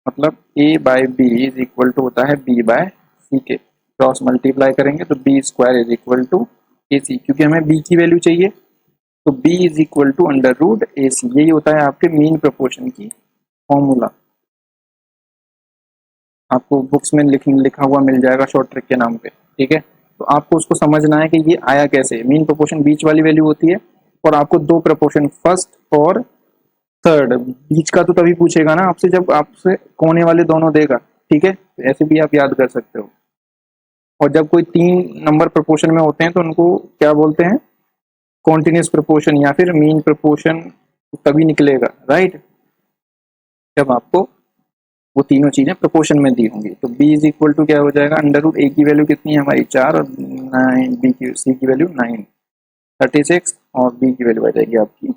मतलब A by B is equal to होता है बी बाय सी के। क्रॉस मल्टीप्लाई करेंगे तो B square is equal to A C, क्योंकि हमें बी की वैल्यू चाहिए, तो B is equal to under root AC, यही होता है आपके मीन प्रपोर्शन की फॉर्मूला। आपको बुक्स में लिखा हुआ मिल जाएगा शॉर्ट ट्रिक के नाम पे, ठीक है। तो आपको उसको समझना है कि ये आया कैसे। मीन प्रोपोर्शन बीच वाली वैल्यू होती है, और आपको दो प्रपोर्शन फर्स्ट और थर्ड, बीच का तो तभी पूछेगा ना आपसे जब आपसे कोने वाले दोनों देगा, ठीक है। तो ऐसे भी आप याद कर सकते हो। और जब कोई 3 नंबर प्रपोर्शन में होते हैं तो उनको क्या बोलते हैं, कॉन्टिन्यूस प्रपोर्शन या फिर मीन प्रपोर्शन तभी निकलेगा, राइट, जब आपको वो तीनों चीजें प्रोपोर्शन में दी होंगी। तो b इज इक्वल टू क्या हो जाएगा, अंडर रूट a की वैल्यू कितनी है हमारी 4, और 9, b की c की वैल्यू 9, 36, और b की वैल्यू आ जाएगी आपकी,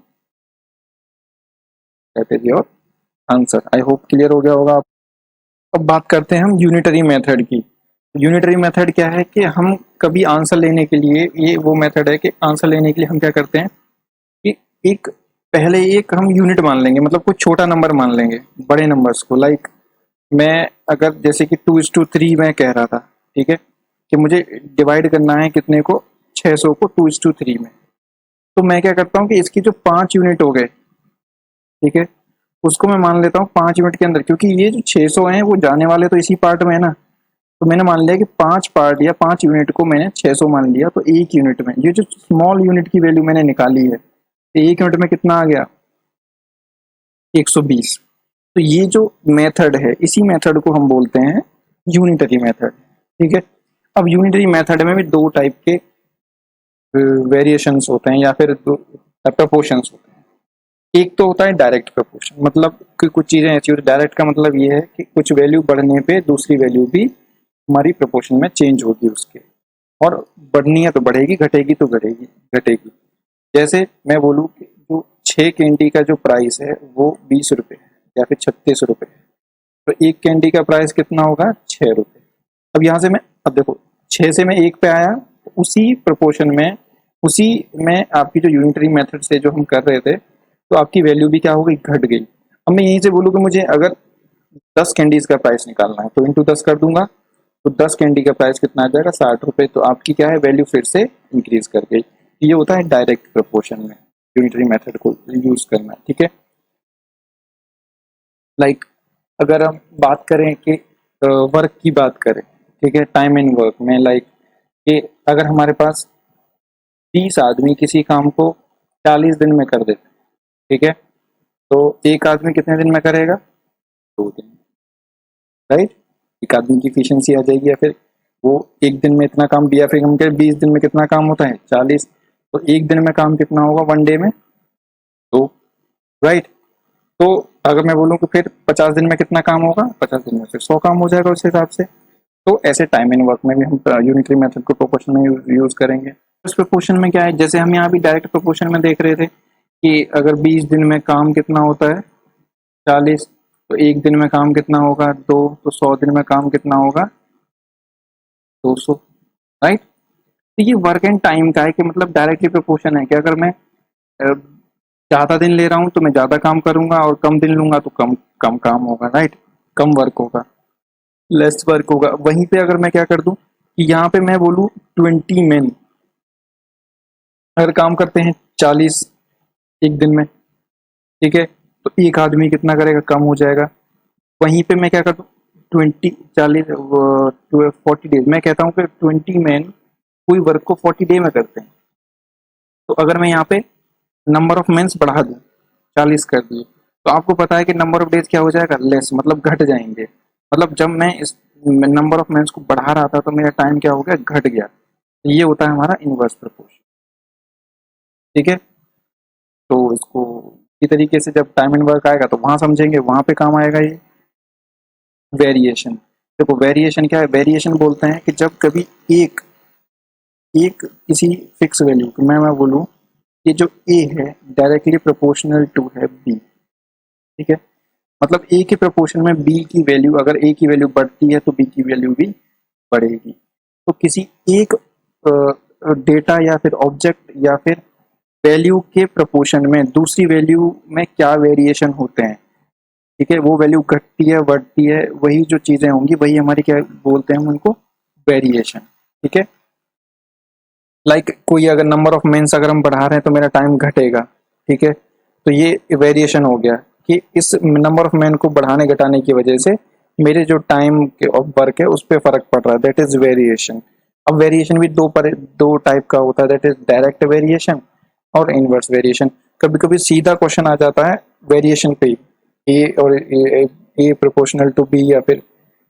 that is your answer. I hope clear हो गया होगा आप। अब बात करते हैं हम यूनिटरी मेथड की। यूनिटरी मेथड क्या है कि हम कभी आंसर लेने के लिए, ये वो मेथड है कि आंसर लेने के लिए हम क्या करते हैं कि एक पहले एक हम यूनिट मान लेंगे, मतलब कुछ छोटा नंबर मान लेंगे बड़े नंबर्स को। लाइक मैं अगर जैसे कि 2:3 मैं कह रहा था, ठीक है, कि मुझे डिवाइड करना है कितने को, 600 को 2:3 में। तो मैं क्या करता हूँ कि इसकी जो 5 यूनिट हो गए, ठीक है, उसको मैं मान लेता हूँ 5 यूनिट के अंदर, क्योंकि ये जो 600 हैं वो जाने वाले तो इसी पार्ट में है ना। तो मैंने मान लिया कि 5 पार्ट या 5 यूनिट को मैंने 600 मान लिया, तो एक यूनिट में ये जो स्मॉल यूनिट की वैल्यू मैंने निकाली है, तो एक यूनिट में कितना आ गया, 120। तो ये जो मेथड है, इसी मेथड को हम बोलते हैं यूनिटरी मेथड, ठीक है। अब यूनिटरी मेथड में भी दो टाइप के वेरिएशंस होते हैं या फिर दो प्रपोर्शंस होते हैं। एक तो होता है डायरेक्ट प्रपोर्शन, मतलब कि कुछ चीजें ऐसी होती है। डायरेक्ट का मतलब ये है कि कुछ वैल्यू बढ़ने पे दूसरी वैल्यू भी हमारी प्रपोर्शन में चेंज होगी उसके, और बढ़नी है तो बढ़ेगी, घटेगी तो घटेगी घटेगी। जैसे मैं बोलूँ कि जो 6 कैंडी का जो प्राइस है वो 20 रुपये है या फिर 36 रुपये है, तो एक कैंडी का प्राइस कितना होगा, 6 रुपये। अब यहाँ से मैं, अब देखो 6 से मैं 1 पे आया, तो उसी प्रोपोर्शन में, उसी में आपकी जो यूनिटरी मेथड से जो हम कर रहे थे, तो आपकी वैल्यू भी क्या हो गई, घट गई। अब मैं यहीं से बोलूँ कि मुझे अगर 10 कैंडीज का प्राइस निकालना है, तो इंटू 10 कर दूंगा, तो 10 कैंडी का प्राइस कितना आ जाएगा, 60 रुपये। तो आपकी क्या है, वैल्यू फिर से इंक्रीज कर गई। ये होता है डायरेक्ट प्रोपोर्शन में यूनिटरी मेथड को यूज करना, ठीक है। लाइक अगर हम बात करें कि वर्क की बात करें, ठीक है, टाइम इन वर्क में, लाइक कि अगर हमारे पास 30 आदमी किसी काम को 40 दिन में कर देते, ठीक है, तो एक आदमी कितने दिन में करेगा, 2 दिन, राइट। एक आदमी की एफिशिएंसी आ जाएगी, या फिर वो एक दिन में इतना काम, या फिर हम कहें 20 दिन में कितना काम होता है, 40, तो एक दिन में काम कितना होगा, 1 डे में, तो राइट। तो अगर मैं बोलूँ कि फिर 50 दिन में कितना काम होगा, 50 दिन में फिर 100 काम हो जाएगा उस हिसाब से। तो ऐसे टाइम इन वर्क में भी हम यूनिटरी मेथड को प्रोपोर्शन में यूज करेंगे। उस प्रोपोर्शन में क्या है, जैसे हम यहाँ भी डायरेक्ट प्रोपोर्शन में देख रहे थे कि अगर 20 दिन में काम कितना होता है, 40, तो एक दिन में काम कितना होगा, 2, तो 100 दिन में काम कितना होगा, 200, राइट। तो ये वर्क एंड टाइम का है कि मतलब डायरेक्टली प्रोपोर्शन है कि अगर मैं ज्यादा दिन ले रहा हूँ तो मैं ज्यादा काम करूंगा, और कम दिन लूंगा तो कम कम काम होगा, राइट, कम वर्क होगा, लेस वर्क होगा। वहीं पे अगर मैं क्या कर दूं कि यहाँ पे मैं बोलूँ 20 मैन अगर काम करते हैं 40 एक दिन में, ठीक है, तो एक आदमी कितना करेगा, कम हो जाएगा। वहीं पे मैं क्या कर दूं, 40 मैं कहता हूँ कि 20 मैन कोई वर्क को 40 डे में करते हैं। तो अगर मैं यहाँ पे नंबर ऑफ मेंस बढ़ा दूं, 40 कर दिए, तो आपको पता है कि नंबर ऑफ डेज क्या हो जाएगा, लेस, मतलब घट जाएंगे। मतलब जब मैं इस नंबर ऑफ मेंस को बढ़ा रहा था तो मेरा टाइम क्या हो गया, घट गया। तो ये होता है हमारा इनवर्स प्रोपोर्शन, ठीक है। तो इसको इसी तरीके से जब टाइम एंड वर्क आएगा तो वहां समझेंगे, वहां पे काम आएगा ये वेरिएशन। देखो वेरिएशन क्या है, वेरिएशन बोलते हैं कि जब कभी एक एक किसी फिक्स वैल्यू, मैं बोलूँ कि जो ए है डायरेक्टली प्रोपोर्शनल टू है बी, ठीक है, मतलब ए के प्रोपोर्शन में बी की वैल्यू, अगर ए की वैल्यू बढ़ती है तो बी की वैल्यू भी बढ़ेगी। तो किसी एक डेटा या फिर ऑब्जेक्ट या फिर वैल्यू के प्रोपोर्शन में दूसरी वैल्यू में क्या वेरिएशन होते हैं, ठीक है, वो वैल्यू घटती है बढ़ती है, वही जो चीजें होंगी वही हमारी क्या बोलते हैं हम उनको, वेरिएशन, ठीक है। लाइक कोई अगर नंबर ऑफ मेंस अगर हम बढ़ा रहे हैं तो मेरा टाइम घटेगा, ठीक है। तो ये वेरिएशन हो गया कि इस नंबर ऑफ मैन को बढ़ाने घटाने की वजह से मेरे जो टाइम ऑफ वर्क है उस पर फर्क पड़ रहा है, दैट इज वेरिएशन। अब वेरिएशन भी दो टाइप का होता है, दैट इज डायरेक्ट वेरिएशन और इनवर्स वेरिएशन। कभी कभी सीधा क्वेश्चन आ जाता है वेरिएशन पे, ए और ए प्रोपोर्शनल टू बी या फिर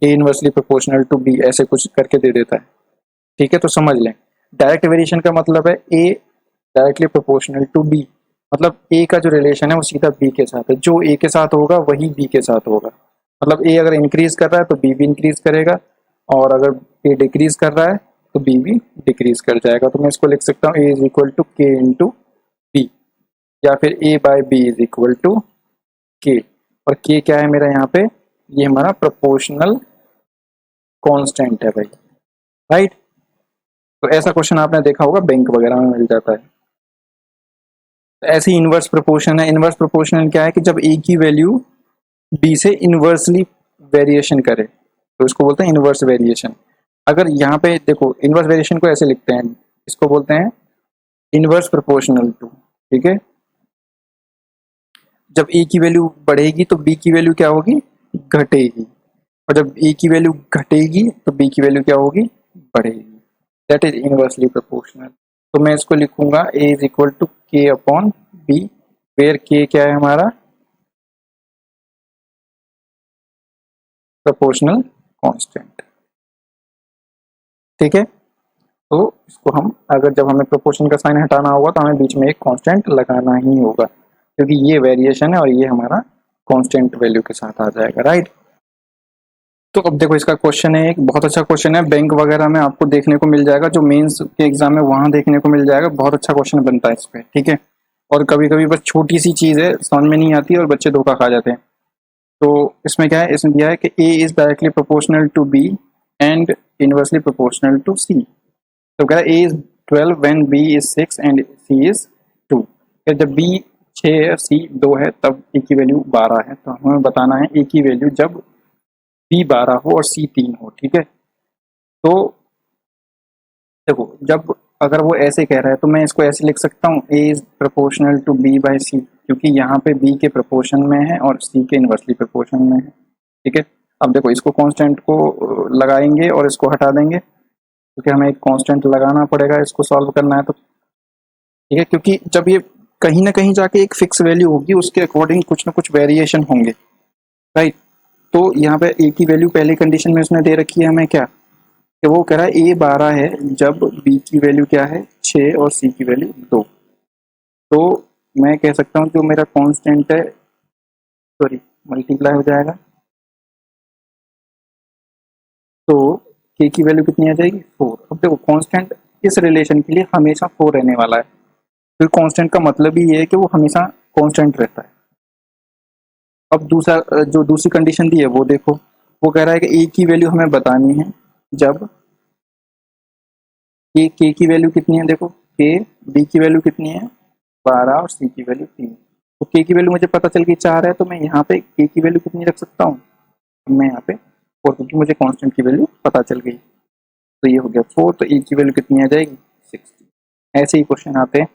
ए इनवर्सली प्रोपोर्शनल टू बी ऐसे कुछ करके दे देता है, ठीक है। तो समझ लें, डायरेक्ट वेरिएशन का मतलब है ए डायरेक्टली प्रोपोर्शनल टू बी, मतलब ए का जो रिलेशन है वो सीधा बी के साथ है, जो ए के साथ होगा वही बी के साथ होगा। मतलब ए अगर इंक्रीज कर रहा है तो बी भी इंक्रीज करेगा, और अगर ए डिक्रीज कर रहा है तो बी भी डिक्रीज कर जाएगा। तो मैं इसको लिख सकता हूँ A is equal to K into B, या फिर A by B is equal to K. और के क्या है मेरा यहाँ पे, ये हमारा प्रोपोर्शनल कांस्टेंट है भाई, राइट। तो ऐसा क्वेश्चन आपने देखा होगा बैंक वगैरह में मिल जाता है। ऐसी इनवर्स प्रोपोर्शन है। इनवर्स प्रोपोर्शनल क्या है कि जब ए की वैल्यू बी से इनवर्सली वेरिएशन करे तो इसको बोलते हैं इनवर्स वेरिएशन। अगर यहाँ पे देखो इनवर्स वेरिएशन को ऐसे लिखते हैं, इसको बोलते हैं इनवर्स प्रोपोर्शनल टू, ठीक है। जब ए की वैल्यू बढ़ेगी तो बी की वैल्यू क्या होगी, घटेगी, और जब ए की वैल्यू घटेगी तो बी की वैल्यू क्या होगी, बढ़ेगी। That is inversely proportional. तो मैं इसको लिखूंगा ए इज इक्वल टू के अपॉन बी, वेयर के क्या है हमारा प्रोपोर्शनल कांस्टेंट, ठीक है। तो इसको हम अगर जब हमें प्रोपोर्शन का साइन हटाना होगा तो हमें बीच में एक कांस्टेंट लगाना ही होगा, क्योंकि ये वेरिएशन है और ये हमारा कांस्टेंट वैल्यू के साथ आ जाएगा, राइट। तो अब देखो इसका क्वेश्चन है, एक बहुत अच्छा क्वेश्चन है, बैंक वगैरह में आपको देखने को मिल जाएगा, जो मेंस के एग्जाम में वहां देखने को मिल जाएगा। बहुत अच्छा क्वेश्चन बनता है इस पे, ठीक है। और कभी कभी बस छोटी सी चीज है समझ में नहीं आती और बच्चे धोखा खा जाते हैं। तो इसमें क्या है, इसमें दिया है कि A is directly proportional to B and inversely proportional to C. तो कह रहा है A is 12 when B is 6 and C is 2। जब बी 6 है सी 2 है तब ए की वैल्यू 12 है। तो हमें बताना है ए की वैल्यू जब बी 12 हो और सी 3 हो, ठीक है। तो देखो जब अगर वो ऐसे कह रहा है तो मैं इसको ऐसे लिख सकता हूँ A is proportional to B by C, क्योंकि यहाँ पे बी के प्रोपोर्शन में है और सी के इनवर्सली प्रोपोर्शन में है, ठीक है। अब देखो इसको कांस्टेंट को लगाएंगे और इसको हटा देंगे, क्योंकि हमें एक कांस्टेंट लगाना पड़ेगा इसको सॉल्व करना है तो, ठीक है। क्योंकि जब ये कहीं ना कहीं जाके एक फिक्स वैल्यू होगी उसके अकॉर्डिंग कुछ ना कुछ वेरिएशन होंगे, राइट। तो यहाँ पे ए की वैल्यू पहली कंडीशन में उसने दे रखी है हमें क्या, कि वो कह रहा है ए 12 है जब बी की वैल्यू क्या है 6 और सी की वैल्यू 2। तो मैं कह सकता हूँ जो मेरा कांस्टेंट है, सॉरी मल्टीप्लाई हो जाएगा, तो के की वैल्यू कितनी आ जाएगी 4। अब देखो कांस्टेंट इस रिलेशन के लिए हमेशा 4 रहने वाला है, फिर कांस्टेंट का मतलब ही ये है कि वो हमेशा कांस्टेंट रहता है। अब दूसरा जो दूसरी कंडीशन दी है वो देखो, वो कह रहा है कि ए की वैल्यू हमें बतानी है जब के की वैल्यू कितनी है, देखो के बी की वैल्यू कितनी है 12 और सी की वैल्यू 3। तो के की वैल्यू मुझे पता चल गई 4 है, तो मैं यहाँ पे के की वैल्यू कितनी रख सकता हूँ, मैं यहाँ पे 4, क्योंकि मुझे कांस्टेंट की वैल्यू पता चल गई। तो ये हो गया 4, तो ए की वैल्यू कितनी आ जाएगी 60। ऐसे ही क्वेश्चन आते हैं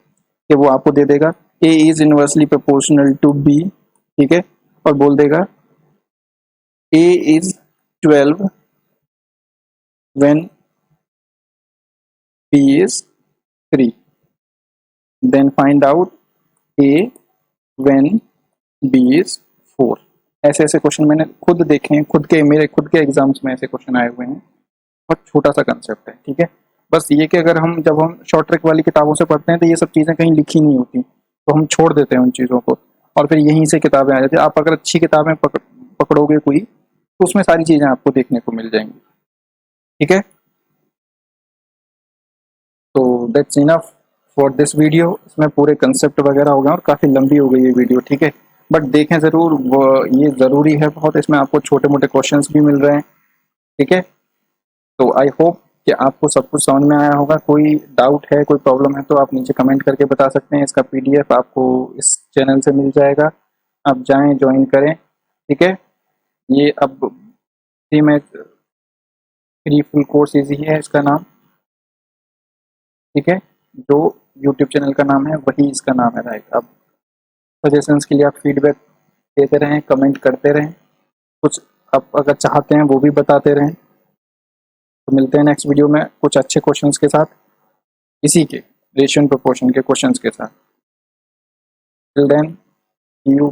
कि वो आपको दे देगा A is inversely proportional to B, ठीक है, और बोल देगा A is 12 when B is 3, then find out A when B is 4। ऐसे ऐसे क्वेश्चन मैंने खुद देखे हैं, मेरे खुद के एग्जाम्स में ऐसे क्वेश्चन आए हुए हैं। बहुत छोटा सा कंसेप्ट है, ठीक है। बस ये कि अगर हम जब हम शॉर्ट ट्रिक वाली किताबों से पढ़ते हैं तो ये सब चीज़ें कहीं लिखी नहीं होती, तो हम छोड़ देते हैं उन चीज़ों को, और फिर यहीं से किताबें आ जाती है। आप अगर अच्छी किताबें पकड़ोगे कोई तो उसमें सारी चीज़ें आपको देखने को मिल जाएंगी, ठीक है। तो that's enough for this video. इसमें पूरे कंसेप्ट वगैरह हो गए और काफ़ी लंबी हो गई ये वीडियो, ठीक है। बट देखें ज़रूर, वो ये ज़रूरी है बहुत, इसमें आपको छोटे मोटे क्वेश्चंस भी मिल रहे हैं, ठीक है। तो आई होप कि आपको सब कुछ समझ में आया होगा। कोई डाउट है, कोई प्रॉब्लम है तो आप नीचे कमेंट करके बता सकते हैं। इसका पीडीएफ आपको इस चैनल से मिल जाएगा, आप जाएं ज्वाइन करें, ठीक है। ये अब फ्री में फ्री फुल कोर्स इजी है इसका नाम, ठीक है। जो यूट्यूब चैनल का नाम है वही इसका नाम है, राइट। अब सजेशंस के लिए आप फीडबैक देते रहें, कमेंट करते रहें, कुछ आप अगर चाहते हैं वो भी बताते रहें। तो मिलते हैं नेक्स्ट वीडियो में कुछ अच्छे क्वेश्चंस के साथ, इसी के रेशियो एंड प्रोपोर्शन के क्वेश्चंस के साथ। Till then, you